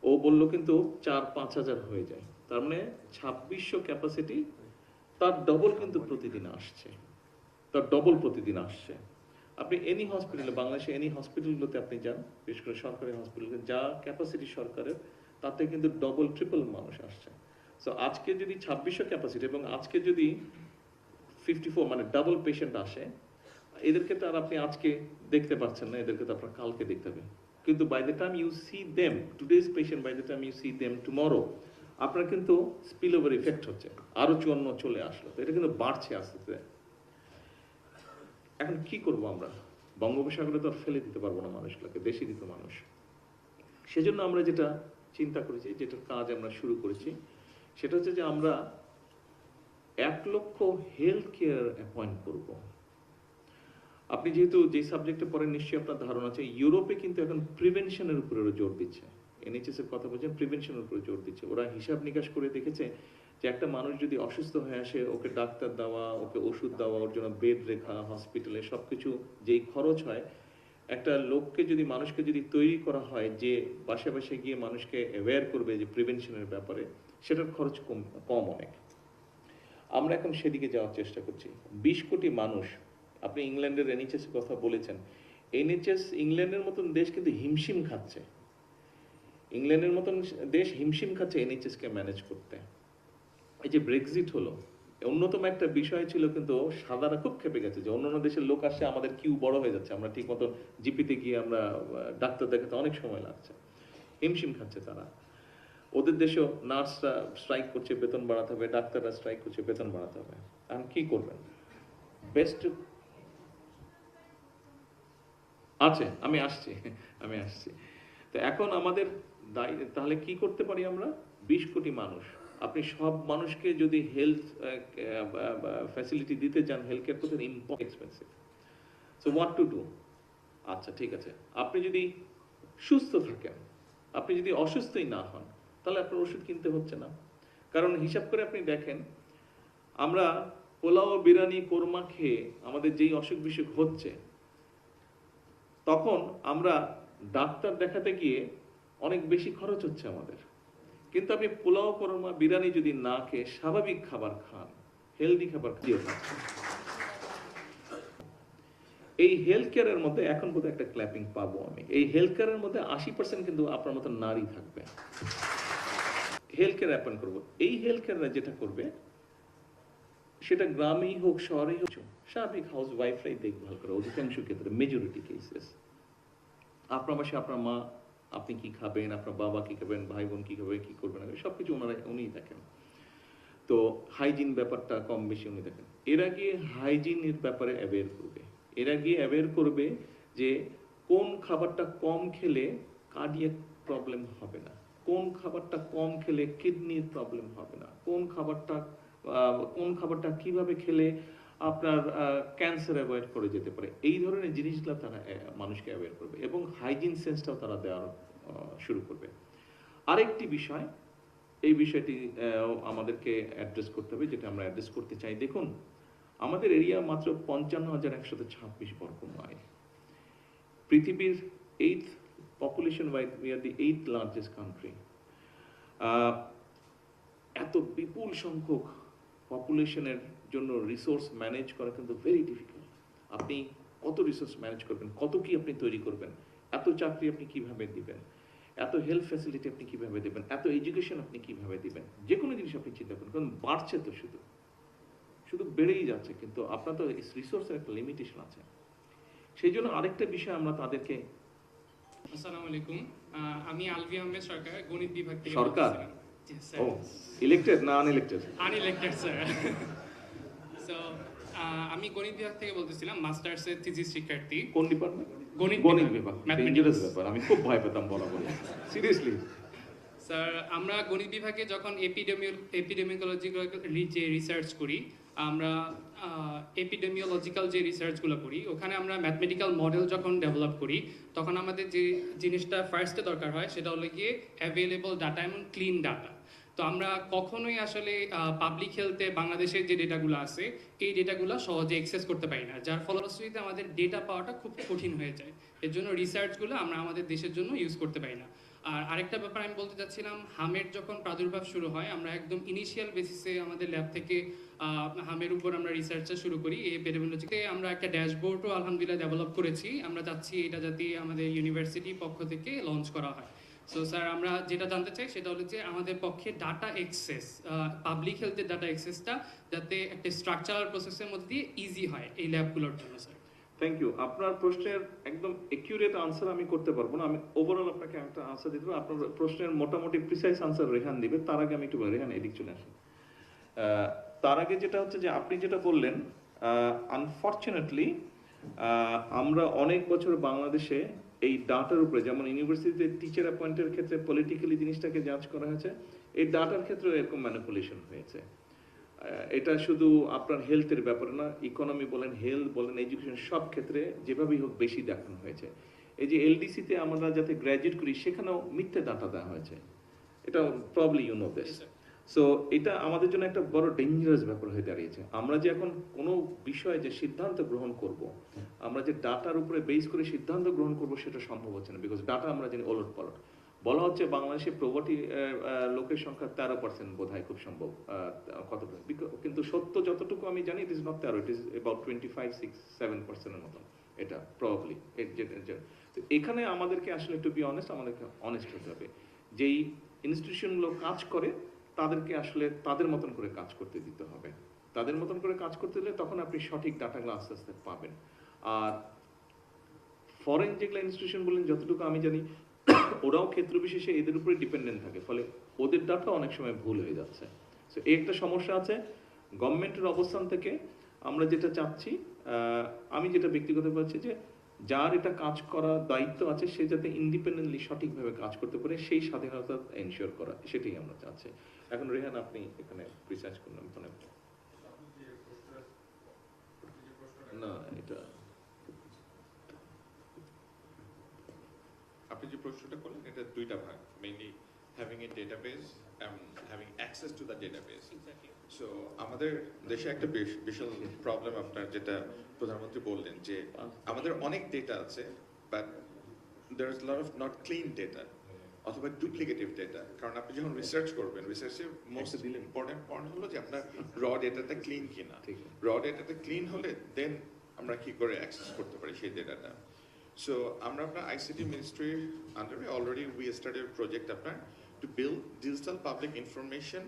ও বললো কিন্তু 4-5 হাজার হয়ে যায়। তার মানে 2600 ক্যাপাসিটি, তার ডবল কিন্তু প্রতিদিন আসছে, তার ডবল প্রতিদিন আসছে। আপনি এনি হসপিটালে, বাংলাদেশে এনি হসপিটালগুলোতে আপনি যান, বিশেষ করে সরকারি হসপিটালে, যা ক্যাপাসিটি সরকারের, তাতে কিন্তু ডবল ট্রিপল মানুষ আসছে। সো আজকে যদি 2600 ক্যাপাসিটি এবং আজকে যদি 54 মানে ডাবল পেশেন্ট আসে, এদেরকে তো আর আপনি আজকে দেখতে পাচ্ছেন না, এদেরকে তো আপনার কালকে দেখতে হবে। কিন্তু by the time you see them, today's patient, by the time you see them tomorrow, আপনার কিন্তু স্পিল ওভার ইফেক্ট হচ্ছে, আরো 54 চলে আসলো। তো এটা কিন্তু বাড়ছে আস্তে আস্তে। এখন কি করব আমরা? বঙ্গোপসাগরে তো আর ফেলে দিতে পারবো না মানুষগুলোকে, দেশে দিত মানুষ। সেজন্য আমরা যেটা চিন্তা করেছি, যেটার কাজ আমরা শুরু করেছি, সেটা হচ্ছে যে আমরা 1 লক্ষ হেলথ কেয়ার অ্যাপয়েন্ট করব। আপনি যেহেতু যে সাবজেক্টে পড়েন, নিশ্চয়ই আপনার ধারণা আছে, ইউরোপে কিন্তু এখন প্রিভেনশনের উপরে জোর দিচ্ছে। NHS এর কথা বলছেন, প্রিভেনশনের উপরে জোর দিচ্ছে। ওরা হিসাব নিকাশ করে দেখেছে যে একটা মানুষ যদি অসুস্থ হয়ে আসে, ওকে ডাক্তার দেওয়া, ওকে ওষুধ দেওয়া, ওর জন্য বেড রেখা, হসপিটালে সবকিছু যেই খরচ হয়, একটা লোককে যদি, মানুষকে যদি তৈরি করা হয় যে বাসে বাসে গিয়ে মানুষকে অ্যাওয়্যার করবে যে প্রিভেনশনের ব্যাপারে, সেটার খরচ কম অনেক। আমরা এখন সেদিকে যাওয়ার চেষ্টা করছি। 20 কোটি মানুষ, আপনি ইংল্যান্ডের NHS এর কথা বলেছেন, NHS ইংল্যান্ডের মতন দেশ কিন্তু হিমশিম খাচ্ছে, ইংল্যান্ডের মতন দেশ হিমশিম খাচ্ছে NHS কে ম্যানেজ করতে। এই যে ব্রেক্সিট হলো, অন্যতম একটা বিষয় ছিল, কিন্তু সাদারা খুব খেপে গেছে যে অন্যান্য দেশের লোক আসে, আমাদের কিউ বড় হয়ে যাচ্ছে, আমরা ঠিক মতো জিপিতে গিয়ে আমরা ডাক্তার দেখাতে অনেক সময় লাগছে, হিমশিম খাচ্ছে তারা। ওদের দেশেও নার্সরা স্ট্রাইক করছে, বেতন বাড়াতে হবে, ডাক্তাররা স্ট্রাইক করছে, বেতন বাড়াতে হবে। এখন কি করবেন? বেস্ট আছে, আমি আসছি। তো এখন আমাদের তাহলে কি করতে পারি আমরা? 20 কোটি মানুষ, আপনি সব মানুষকে যদি হেলথ ফ্যাসিলিটি দিতে চান, হেলথ কেয়ার করতে expensive. So what to do? আচ্ছা ঠিক আছে, আপনি যদি সুস্থ থাকেন, আপনি যদি অসুস্থই না হন, তাহলে আপনার ওষুধ কিনতে হচ্ছে না। কারণ হিসাব করে আপনি দেখেন, আমরা পোলাও, বিরিয়ানি, কোরমা খেয়ে আমাদের যেই অসুখ বিসুখ হচ্ছে, তখন আমরা ডাক্তার দেখাতে গিয়ে অনেক বেশি খরচ হচ্ছে আমাদের। কিন্তু আপনি পোলাও কোরমা বিরিয়ানি যদি না খেয়ে স্বাভাবিক খাবার খান, হেলদি খাবার খেয়ে খাচ্ছেন, এই হেলথ কেয়ারের মধ্যে এখন বোধহয় একটা ক্ল্যাপিং পাবো আমি। এই হেলথ কেয়ারের মধ্যে 80% কিন্তু আপনার মতো নারী থাকবে। হেলথ কেয়ার অ্যাপয়েন্ট করবো। এই হেলথ কেয়াররা যেটা করবে সেটা গ্রামেই হোক শহরেই হোক, স্বাভাবিক হাউস ওয়াইফরাই দেখভাল করে অধিকাংশ ক্ষেত্রে, মেজরিটি কেসেস। আপনার বাসায় আপনার মা, আপনি কি খাবেন, আপনার বাবা কি খাবেন, ভাই বোন কি খাবে, কি করবেন, সবকিছু উনিই দেখেন। তো হাইজিন ব্যাপারটা কম বেশি উনি দেখেন। এরা গিয়ে হাইজিনের ব্যাপারে অ্যাওয়্যার করবে, এরা গিয়ে অ্যাওয়্যার করবে যে কোন খাবারটা কম খেলে কার্ডিয়াক প্রবলেম হবে না, কোন খাবারটা কম খেলে কিডনির প্রবলেম হবে না, কোন খাবারটা কিভাবে খেলে আপনার ক্যান্সার অ্যাভয়েড করে যেতে পারে। এই ধরনের জিনিসগুলো তারা মানুষকে অ্যাওয়্যার করবে এবং হাইজিন সেন্সটাও তারা দেওয়ার শুরু করবে। আরেকটি বিষয়, এই বিষয়টি আমাদেরকে অ্যাড্রেস করতে হবে, যেটা আমরা অ্যাড্রেস করতে চাই। দেখুন, আমাদের এরিয়া মাত্র 55,126 বর্গ মাইল। পৃথিবীর 8th population wise we are the 8th largest country. এত বিপুল সংখ্যক পপুলেশনের জন্য রিসোর্স ম্যানেজ করা কিন্তু ভেরি ডিফিকাল্ট। আপনি কত রিসোর্স ম্যানেজ করবেন, কত কি আপনি তৈরি করবেন, এত চাকরি আপনি কিভাবে দিবেন, এত হেলথ ফ্যাসিলিটি আপনি কিভাবে দেবেন, এত এডুকেশন আপনি কিভাবে দিবেন, যে কোনো জিনিস আপনি চিন্তা করুন, কারণ বাড়ছে তো শুধু বেড়েই যাচ্ছে, কিন্তু আপনার তো রিসোর্সের একটা লিমিটেশন আছে। সেই জন্য আরেকটা বিষয় আমরা তাদেরকে। আসসালামু আলাইকুম, আমি আলভি আহমেদ সরকার, গণিত বিভাগ থেকে। সরকার? ও, ইলেক্টেড না আনইলেক্টেড? Unelected sir. সো আমি গণিত বিভাগ থেকে বলতেছিলাম, মাস্টার্সের থিসিস শিক্ষার্থী। কোন ডিপার্টমেন্ট? গণিত বিভাগ। ডেঞ্জারাস ব্যাপার, আমি খুব ভয় পেতাম বলা বলে, সিরিয়াসলি। স্যার, আমরা গণিত বিভাগে যখন এপিডেমিওলজিক্যাল যে রিসার্চ করি, আমরা এপিডেমিওলজিক্যাল যে রিসার্চগুলো করি, ওখানে আমরা ম্যাথমেটিক্যাল মডেল যখন ডেভেলপ করি, তখন আমাদের যে জিনিসটা ফার্স্টে দরকার হয় সেটা হলো গিয়ে অ্যাভেলেবল ডাটা এবং ক্লিন ডাটা। তো আমরা কখনোই আসলে পাবলিক হেলথে বাংলাদেশের যে ডেটাগুলো আছে, এই ডেটাগুলো সহজে অ্যাক্সেস করতে পারি না, যার ফলশ্রুতিতে আমাদের ডেটা পাওয়াটা খুব কঠিন হয়ে যায়। এর জন্য রিসার্চগুলো আমরা আমাদের দেশের জন্য ইউজ করতে পারি না। আর আরেকটা ব্যাপার আমি বলতে চাচ্ছিলাম, হামের যখন প্রাদুর্ভাব শুরু হয়, আমরা একদম ইনিশিয়াল বেসিসে আমাদের ল্যাব থেকে হামের উপর আমরা রিসার্চটা শুরু করি। এই এপিডেমিওলজিতে আমরা একটা ড্যাশবোর্ডও আলহামদুলিল্লাহ ডেভেলপ করেছি। আমরা চাচ্ছি এটা যাতে আমাদের ইউনিভার্সিটির পক্ষ থেকে লঞ্চ করা হয়। সো স্যার, আমরা যেটা জানতে চাই সেটা হলো যে আমাদের পক্ষে ডাটা অ্যাক্সেস, পাবলিক হেলথের ডাটা অ্যাক্সেসটা যাতে একটা স্ট্রাকচারাল প্রসেসের মধ্যে দিয়ে ইজি হয় এই ল্যাবগুলোর জন্য। Sir, thank you. আপনার প্রশ্নের একদম একিউরেট আনসার আমি করতে পারবো না, আমি ওভারঅল আপনাকে একটা আনসার দিতে পারবো। আপনার প্রশ্নের মোটামুটি প্রিসাইজ আনসার রেহান দিবে। তার আগে আমি একটু বলি, রেহান এদিক চলে আসি। তার আগে যেটা হচ্ছে যে আপনি যেটা বললেন, আনফর্চুনেটলি আমরা অনেক বছর বাংলাদেশে এই ডাটার উপরে, যেমন ইউনিভার্সিটিতে টিচার অ্যাপয়েন্টের ক্ষেত্রে পলিটিক্যালি জিনিসটাকে যাচ করা হয়েছে, এই ডাটার ক্ষেত্রে এরকম ম্যানিপুলেশন হয়েছে। এটা শুধু আপনার হেলথের ব্যাপারে না, ইকোনমি বলেন, হেলথ বলেন, এডুকেশন, সব ক্ষেত্রে যেভাবেই হোক বেশি দেখানো হয়েছে। এই যে এলডিসিতে আমরা যাতে গ্র্যাজুয়েট করি, সেখানেও মিথ্যে ডাটা দেওয়া হয়েছে। এটা probably you know this. So এটা আমাদের জন্য একটা বড় ডেঞ্জারাস ব্যাপার হয়ে দাঁড়িয়েছে। আমরা যে এখন কোনো বিষয়ে যে সিদ্ধান্ত গ্রহণ করব, আমরা যে ডাটার উপরে বেস করে সিদ্ধান্ত গ্রহণ করব, সেটা সম্ভব হচ্ছে না, বিকজ ডাটা আমরা জানি ওলট পালট। বলা হচ্ছে বাংলাদেশে প্রভার্টি লোকের সংখ্যা 13% বোধ হয়, খুব সম্ভব, কত, কিন্তু সত্য যতটুকু আমি জানি, it is not 13, it is about 25-6-7% মতন এটা প্রবাবলি। তো এখানে আমাদেরকে আসলে টু বি অনেস্ট, আমাদেরকে অনেস্ট হতে হবে। যেই ইনস্টিটিউশনগুলো কাজ করে তাদেরকে আসলে তাদের মতন করে কাজ করতে দিতে হবে। তাদের মতন করে কাজ করতে দিলে তখন আপনি সঠিক ডাটাগুলো আস্তে আস্তে পাবেন। আর ফরেন যেগুলো ইনস্টিটিউশন বলেন, যতটুকু আমি জানি, ওরাও ক্ষেত্র বিশেষে এদের উপরে ডিপেন্ডেন্ট থাকে, ফলে ওদের ডাটা অনেক সময় ভুল হয়ে যাচ্ছে। সো এই একটা সমস্যা আছে। গভর্নমেন্টের অবস্থান থেকে আমরা যেটা চাচ্ছি, আমি যেটা ব্যক্তিগত পাচ্ছি, যে যার এটা কাজ করার দায়িত্ব আছে, সে যাতে ইন্ডিপেন্ডেন্টলি সঠিকভাবে কাজ করতে পারে, সেই স্বাধীনতা এনশিওর করা, সেটাই আমরা চাচ্ছি। এখন রেহান, আপনি এখানে রিসার্চ করলাম না, এটা আপনি যে প্রশ্নটা করলেন, এটা দুইটা ভাগ, mainly having a database and having access to the database. So আমাদের দেশে একটা বিশাল প্রবলেম, আপনার যেটা প্রধানমন্ত্রী বললেন, যে আমাদের অনেক ডেটা আছে, but there is lot of not clean data. অথবা ডুপ্লিকেটিভ ডেটা। কারণ আপনি যখন রিসার্চ করবেন, রিসার্চের মোস্ট ইম্পর্টেন্ট পয়েন্ট হলো যে আপনার র ডেটাটা ক্লিন কিনা। র ডেটাটা ক্লিন হলে দেন আমরা কি করে অ্যাক্সেস করতে পারি সেই ডেটাটা। সো আমরা আপনার আইসিটি মিনিস্ট্রির আন্ডারে অলরেডি উই স্টার্টেড প্রজেক্ট আপনার to build digital public information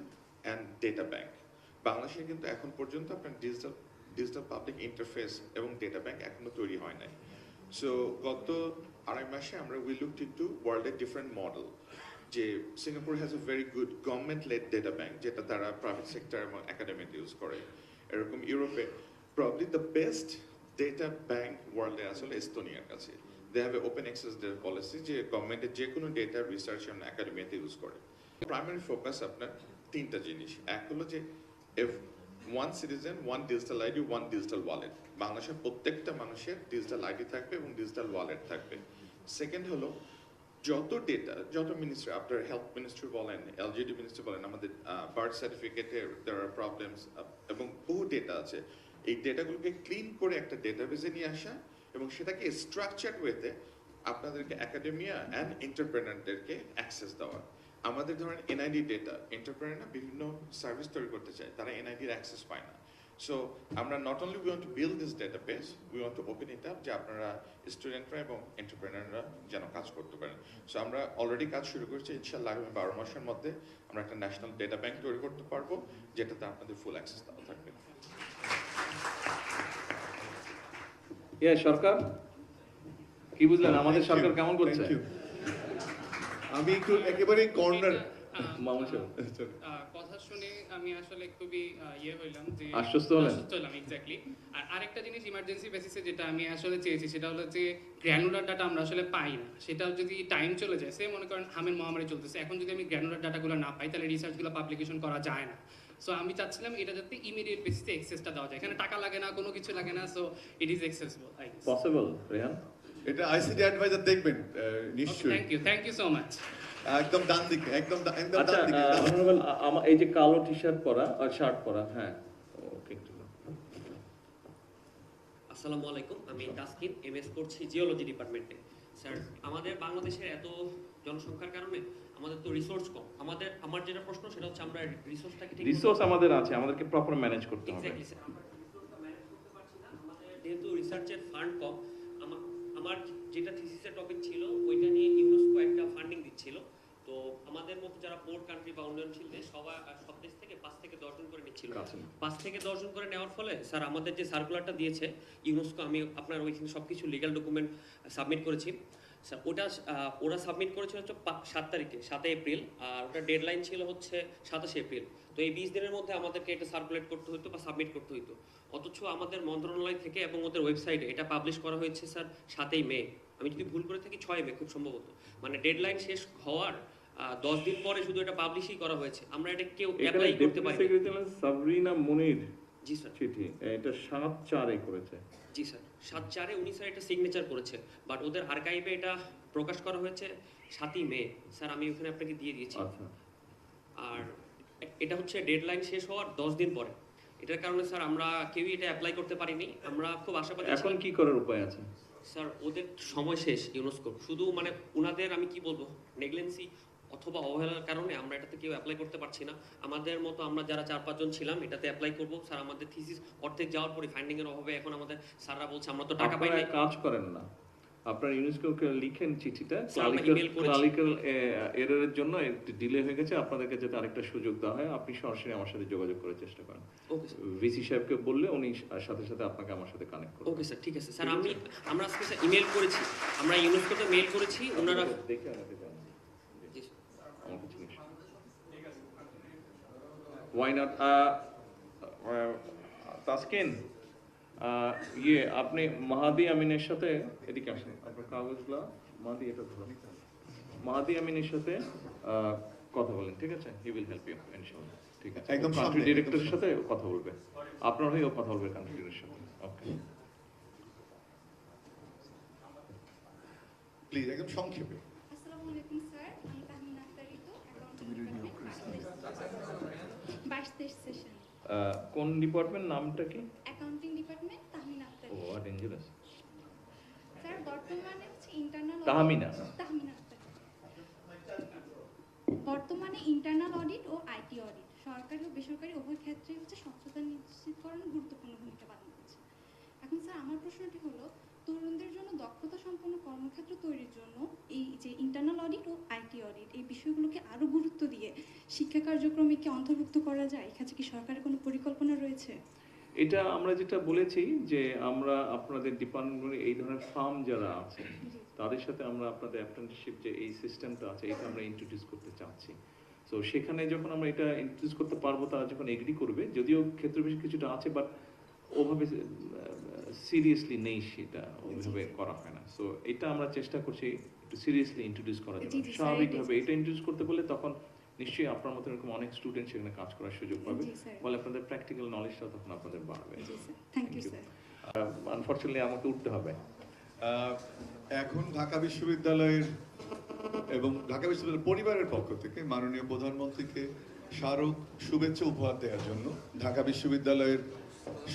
and data bank. বাংলাদেশে কিন্তু এখন পর্যন্ত আপনার ডিজিটাল পাবলিক ইন্টারফেস এবং ডেটা ব্যাংক এখনো তৈরি হয় নাই। সো গত 2.5 মাসে আমরা উই লুকড ইনটু ওয়ার্ল্ডের ডিফারেন্ট মডেল, যে Singapore has a very good government lead data bank যেটা তারা প্রাইভেট সেক্টর এবং একাডেমিতে ইউজ করে। এরকম ইউরোপে probably the best data bank ওয়ার্ল্ডে আসলে এস্তোনিয়ার কাছে। They have a open access data policy যে গভর্নমেন্টের যে কোনো ডেটা রিসার্চ এবং একাডেমিতে ইউজ করে। প্রাইমারি ফোকাস আপনার 3টা জিনিস। এক হলো যে one citizen, one digital ID, one digital wallet. বাংলাদেশের প্রত্যেকটা মানুষের ডিজিটাল আইডি থাকবে এবং ডিজিটাল ওয়ালেট থাকবে। সেকেন্ড হলো যত ডেটা, যত মিনিস্ট্রি, আপনার হেলথ মিনিস্ট্রি বলেন, এলজিডি মিনিস্ট্রি বলেন, আমাদের বার্থ সার্টিফিকেটে দেয়ার আর প্রবলেমস এবং বহু ডেটা আছে। এই ডেটাগুলোকে ক্লিন করে একটা ডেটাবেজে নিয়ে আসা এবং সেটাকে স্ট্রাকচার্ড ওয়েতে আপনাদেরকে একাডেমিয়া অ্যান্ড এন্টারপ্রেনারদেরকে অ্যাক্সেস দেওয়া। আমাদের ধরেন এনআইডি ডেটা, এন্টারপ্রেনাররা বিভিন্ন সার্ভিস তৈরি করতে চায়, তারা এনআইডির অ্যাক্সেস পায় না। সো আমরা not only we want to build this database, we want to open it up যে আপনারা স্টুডেন্টরা এবং এন্টারপ্রেনাররা যেন কাজ করতে পারেন। সো আমরা অলরেডি কাজ শুরু করছি, ইনশাআল্লাহ আগামী 12 মাসের মধ্যে আমরা একটা ন্যাশনাল ডেটা ব্যাংক তৈরি করতে পারবো যেটাতে আপনাদের ফুল অ্যাক্সেস দেওয়া থাকবে। সরকার কি বুঝলেন, আমাদের সরকার কেমন করছে? আমি একটু একেবারে কর্নার কথা শুনে আমি আসলে খুবই হইলাম যে আশ্বস্ত হলাম এক্স্যাক্টলি। আর আরেকটা জিনিস ইমার্জেন্সি বেসিসে যেটা আমি আসলে চেয়েছি সেটা হলো যে গ্র্যানুলার ডাটা আমরা আসলে পাই না, সেটা যদি টাইম চলে যায়, সে মনে করেন হামের মহামারী চলতেছে, এখন যদি আমি গ্র্যানুলার ডাটাগুলো না পাই তাহলে রিসার্চগুলো পাবলিকেশন করা যায় না। সো আমি চাচ্ছিলাম এটা যাতে ইমিডিয়েট বেসিসে অ্যাক্সেসটা দেওয়া যায়, এখানে টাকা লাগে না, কোনো কিছু লাগে না, so it is accessible. Possible Rehan? এটা আইসিটি অ্যাডভাইজার দেখবেন নিশ্চয়ই। Thank you so much. একদম ডান দিকে, একদম আচ্ছা, ডান দিকে। এই যে কালো টি-শার্ট পরা আর শার্ট পরা, হ্যাঁ ওকে। আসসালামু আলাইকুম, আমি তাসকিন, এমএস করছি জিওলজি ডিপার্টমেন্টে। স্যার, আমাদের বাংলাদেশের এত জনসংখ্যার কারণে আমাদের তো রিসোর্স কম। আমার যেটা প্রশ্ন সেটা হচ্ছে আমরা রিসোর্সটাকে ঠিক রিসোর্স আমাদের আছে, আমাদেরকে প্রপার ম্যানেজ করতে হবে। এক্স্যাক্টলি স্যার, আমরা রিসোর্সটা ম্যানেজ করতে পারছি না। আমাদের যেহেতু রিসার্চের ফান্ড কম, আমার যেটা থিসিসের টপিক ছিল ওইটা নিয়ে ইউনেস্কো একটা ফান্ডিং দিচ্ছিল। তো আমাদের মতো যারা পোর কান্ট্রি বা উন্নয়নশীল দেশ সব দেশ থেকে 5 থেকে 10 জন করে নিচ্ছিল। 5 থেকে 10 জন করে নেওয়ার ফলে স্যার আমাদের যে সার্কুলারটা দিয়েছে ইউনেস্কো, আমি আপনার ওইখানে সবকিছু লিগ্যাল ডকুমেন্ট সাবমিট করেছি স্যার। ওরা সাবমিট করেছিল হচ্ছে 7 তারিখে, 7 এপ্রিল, আর ওটা ডেডলাইন ছিল হচ্ছে 27 এপ্রিল। তো এই 20 দিনের মধ্যে আমাদেরকে এটা সার্কুলেট করতে হতো বা সাবমিট করতে হতো। অথচ আমাদের মন্ত্রণালয় থেকে এবং ওদের ওয়েবসাইটে এটা পাবলিশ করা হয়েছে স্যার 7 মে। আমি যদি ভুল করে থাকি 6 মে খুব সম্ভবত, মানে ডেডলাইন শেষ হওয়ার 10 দিন পরে শুধু এটা পাবলিশই করা হয়েছে। আমরা এটা কেউ অ্যাপ্লাই করতে পারি না। সাবরিনা মুনির জি স্যার চিঠি, এটা 7/4 করেছে। জি স্যার, 7/4 উনি স্যার এটা সিগনেচার করেছে, বাট ওদের আর্কাইভে এটা প্রকাশ করা হয়েছে 7 মে স্যার। আমি ওখানে আপনাকে দিয়ে দিয়েছি। আর এটা হচ্ছে ডেডলাইন শেষ হওয়ার 10 দিন পরে। এটার কারণে স্যার আমরা কেউই এটা অ্যাপ্লাই করতে পারিনি। আমরা খুব আশাবাদী। এখন কি করার উপায় আছে স্যার? ওদের সময় শেষ ইউনেস্কো, শুধু মানে ওনাদের আমি কি বলবো নেগলেন্সি অথবা অবহেলার কারণে আমরা এটাতে কেউ অ্যাপ্লাই করতে পারছি না। আমাদের মতো আমরা যারা 4-5 জন ছিলাম এটাতে অ্যাপ্লাই করব স্যার। আমাদের থিসিস অর্ধেক যাওয়ার পরে ফান্ডিং এর অভাবে এখন আমাদের স্যাররা বলছে আমরা তো টাকা পাই না। কাজ করেন না, আপনার ইউনেস্কোকে লিখেন চিঠিটা, ইমেল ক্লারিক্যাল এররের জন্য একটু ডিলে হয়ে গেছে, আপনাদেরকে যাতে আরেকটা সুযোগ দেওয়া হয়, আপনি সরাসরি আমার সাথে যোগাযোগ করার চেষ্টা করেন। ভিসি সাহেবকে বললে উনি সাথে সাথে আপনাকে আমার সাথে কানেক্ট করবেন। ওকে স্যার, ঠিক আছে স্যার। আমরা আজকে স্যার ইমেল করেছি, আমরা ইউনেস্কোতে মেইল করেছি, ওনারা দেখে আমাকে জানান। আমাকে জিজ্ঞেস why not তাসকিন, আপনি মাহাদি আমিনের সাথে এদিকে আসেন, আপনার কাগজগুলো মাহাদি এটা ধরুন, মাহাদি আমিনের সাথে কথা বলেন, ঠিক আছে? হি উইল হেল্প ইউ ইনশাআল্লাহ, ঠিক আছে? একদম কান্ট্রি ডিরেক্টরের সাথে কথা বলবে, আপনার হয়েও কথা বলবে কান্ট্রি ডিরেক্টরের সাথে। ওকে প্লিজ একদম সংক্ষেপে। আসসালামু আলাইকুম স্যার, আমি তাহমিনা আক্তার ঋতু, অ্যাকাউন্টিং সেশন। কোন ডিপার্টমেন্ট, নামটা কি? Accounting department, Tahmina Akter. ও ডেঞ্জারাস স্যার বর্তমানে হচ্ছে ইন্টারনাল তাহমিনা আক্তার। বর্তমানে ইন্টারনাল অডিট ও আইটি অডিট সরকারি ও বেসরকারি উভয় ক্ষেত্রে হচ্ছে স্বচ্ছতা নিশ্চিতকরণে গুরুত্বপূর্ণ ভূমিকা পালন করছে। এখন স্যার আমার প্রশ্নটি হলো, তরুণদের জন্য দক্ষতা সম্পন্ন কর্মক্ষেত্র তৈরির জন্য এই যে ইন্টারনাল অডিট ও আইটি অডিট এই বিষয়গুলোকে আরো গুরুত্ব দিয়ে শিক্ষা কার্যক্রমে কি অন্তর্ভুক্ত করা যায়? এক্ষেত্রে কি সরকারের কোনো পরিকল্পনা রয়েছে? এটা আমরা যেটা বলেছি যে আমরা আপনাদের ডিপার্টমেন্টে এই ধরনের ফার্ম যারা আছে তাদের সাথে আমরা আপনাদের অ্যাপ্রেন্টিসশিপ যে এই সিস্টেমটা আছে এটা আমরা ইন্ট্রোডিউস করতে চাচ্ছি। তো সেখানে যখন আমরা এটা ইন্ট্রোডিউস করতে পারবো তারা যখন এগ্রি করবে, যদিও ক্ষেত্রবিশেষ কিছুটা আছে বাট ওভাবে সিরিয়াসলি নেই, সেটা ওইভাবে করা হয় না। সো এটা আমরা চেষ্টা করছি একটু সিরিয়াসলি ইন্ট্রোডিউস করার জন্য। স্বাভাবিকভাবে এটা ইন্ট্রোডিউস করতে বলে তখন নিশ্চয়ই আপনার মতো এরকম অনেক স্টুডেন্ট সেখানে কাজ করার সুযোগ পাবে, ফলে আপনাদের প্র্যাকটিক্যাল নলেজটা তখন আপনাদের বাড়বে। আনফরচুনেটলি আমাকে উঠতে হবে। এখন ঢাকা বিশ্ববিদ্যালয়ের এবং ঢাকা বিশ্ববিদ্যালয়ের পরিবারের পক্ষ থেকে মাননীয় প্রধানমন্ত্রীকে স্মারক শুভেচ্ছা উপহার দেওয়ার জন্য ঢাকা বিশ্ববিদ্যালয়ের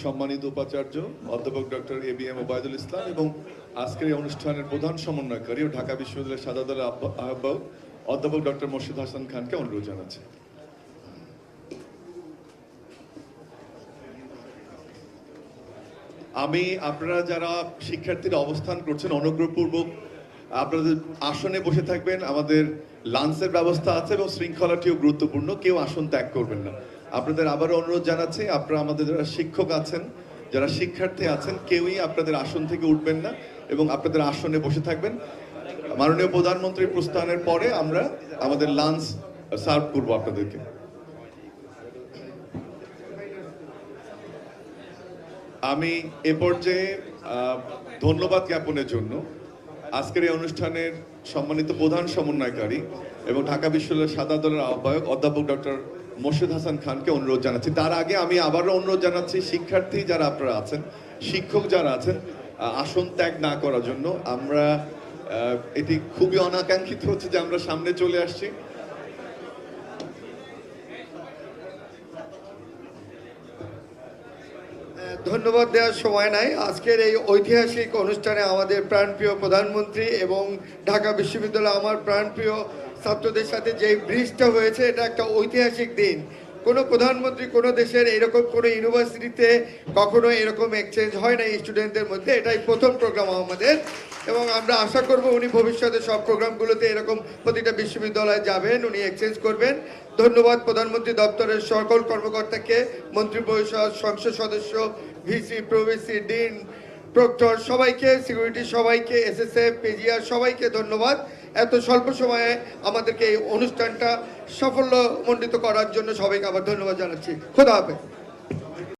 সম্মানিত উপাচার্য অধ্যাপক ডক্টর ABM ওবায়দুল ইসলাম এবং আজকের এই অনুষ্ঠানের প্রধান সমন্বয়কারী ও ঢাকা বিশ্ববিদ্যালয়ের সাদা দলের আহ্বায়ক অধ্যাপক ডক্টর মোর্শেদ হাসান খানকে অনুরোধ জানাচ্ছি। আমি আপনারা যারা শিক্ষার্থীরা অবস্থান করছেন অনুগ্রহপূর্বক আপনাদের আসনে বসে থাকবেন। আমাদের লাঞ্চের ব্যবস্থা আছে এবং শৃঙ্খলাটিও গুরুত্বপূর্ণ, কেউ আসন ত্যাগ করবেন না। আপনাদের আবারও অনুরোধ জানাচ্ছি, আপনারা আমাদের যারা শিক্ষক আছেন, যারা শিক্ষার্থী আছেন, কেউই আপনাদের আসন থেকে উঠবেন না এবং আপনাদের আসনে বসে থাকবেন। মাননীয় প্রধানমন্ত্রীর প্রস্থানের পরে আমরা আমাদের লাঞ্চ সার্ভ করবো আপনাদেরকে। আমি এ পর্যায়ে ধন্যবাদ জ্ঞাপনের জন্য আজকের এই অনুষ্ঠানের সম্মানিত প্রধান সমন্বয়কারী এবং ঢাকা বিশ্ববিদ্যালয়ের সাদা দলের আহ্বায়ক অধ্যাপক ডক্টর মোর্শেদ হাসান খানকে অনুরোধ জানাচ্ছি। তার আগে আমি আবারও অনুরোধ জানাচ্ছি শিক্ষার্থী যারা আপনারা আছেন, শিক্ষক যারা আছেন, আসন ত্যাগ না করার জন্য। আমরা এটি খুবই অনাকাঙ্ক্ষিত হচ্ছে যে আমরা সামনে চলে আসছি। ধন্যবাদ দেওয়ার সময় নাই। আজকের এই ঐতিহাসিক অনুষ্ঠানে আমাদের প্রাণপ্রিয় প্রধানমন্ত্রী এবং ঢাকা বিশ্ববিদ্যালয় আমার প্রাণপ্রিয় ছাত্রদের সাথে যে ব্রিজটা হয়েছে, এটা একটা ঐতিহাসিক দিন। কোনো প্রধানমন্ত্রী কোনো দেশের এরকম কোনো ইউনিভার্সিটিতে কখনো এরকম এক্সচেঞ্জ হয় না স্টুডেন্টদের মধ্যে, এটাই প্রথম প্রোগ্রাম আমাদের এবং আমরা আশা করব উনি ভবিষ্যতে সব প্রোগ্রামগুলোতে এরকম প্রতিটা বিশ্ববিদ্যালয়ে যাবেন, উনি এক্সচেঞ্জ করবেন। ধন্যবাদ প্রধানমন্ত্রী দপ্তরের সকল কর্মকর্তাকে, মন্ত্রী পরিষদ, সংসদ সদস্য, ভিসি, প্রভিসি, ডিন, প্রক্টর সবাইকে, সিকিউরিটি সবাইকে, SSF, PGR সবাইকে ধন্যবাদ। এত স্বল্প সময়ে আমাদেরকে এই অনুষ্ঠানটা সাফল্যমণ্ডিত করার জন্য সবাইকে আবার ধন্যবাদ জানাচ্ছি। খোদা হাফেজ।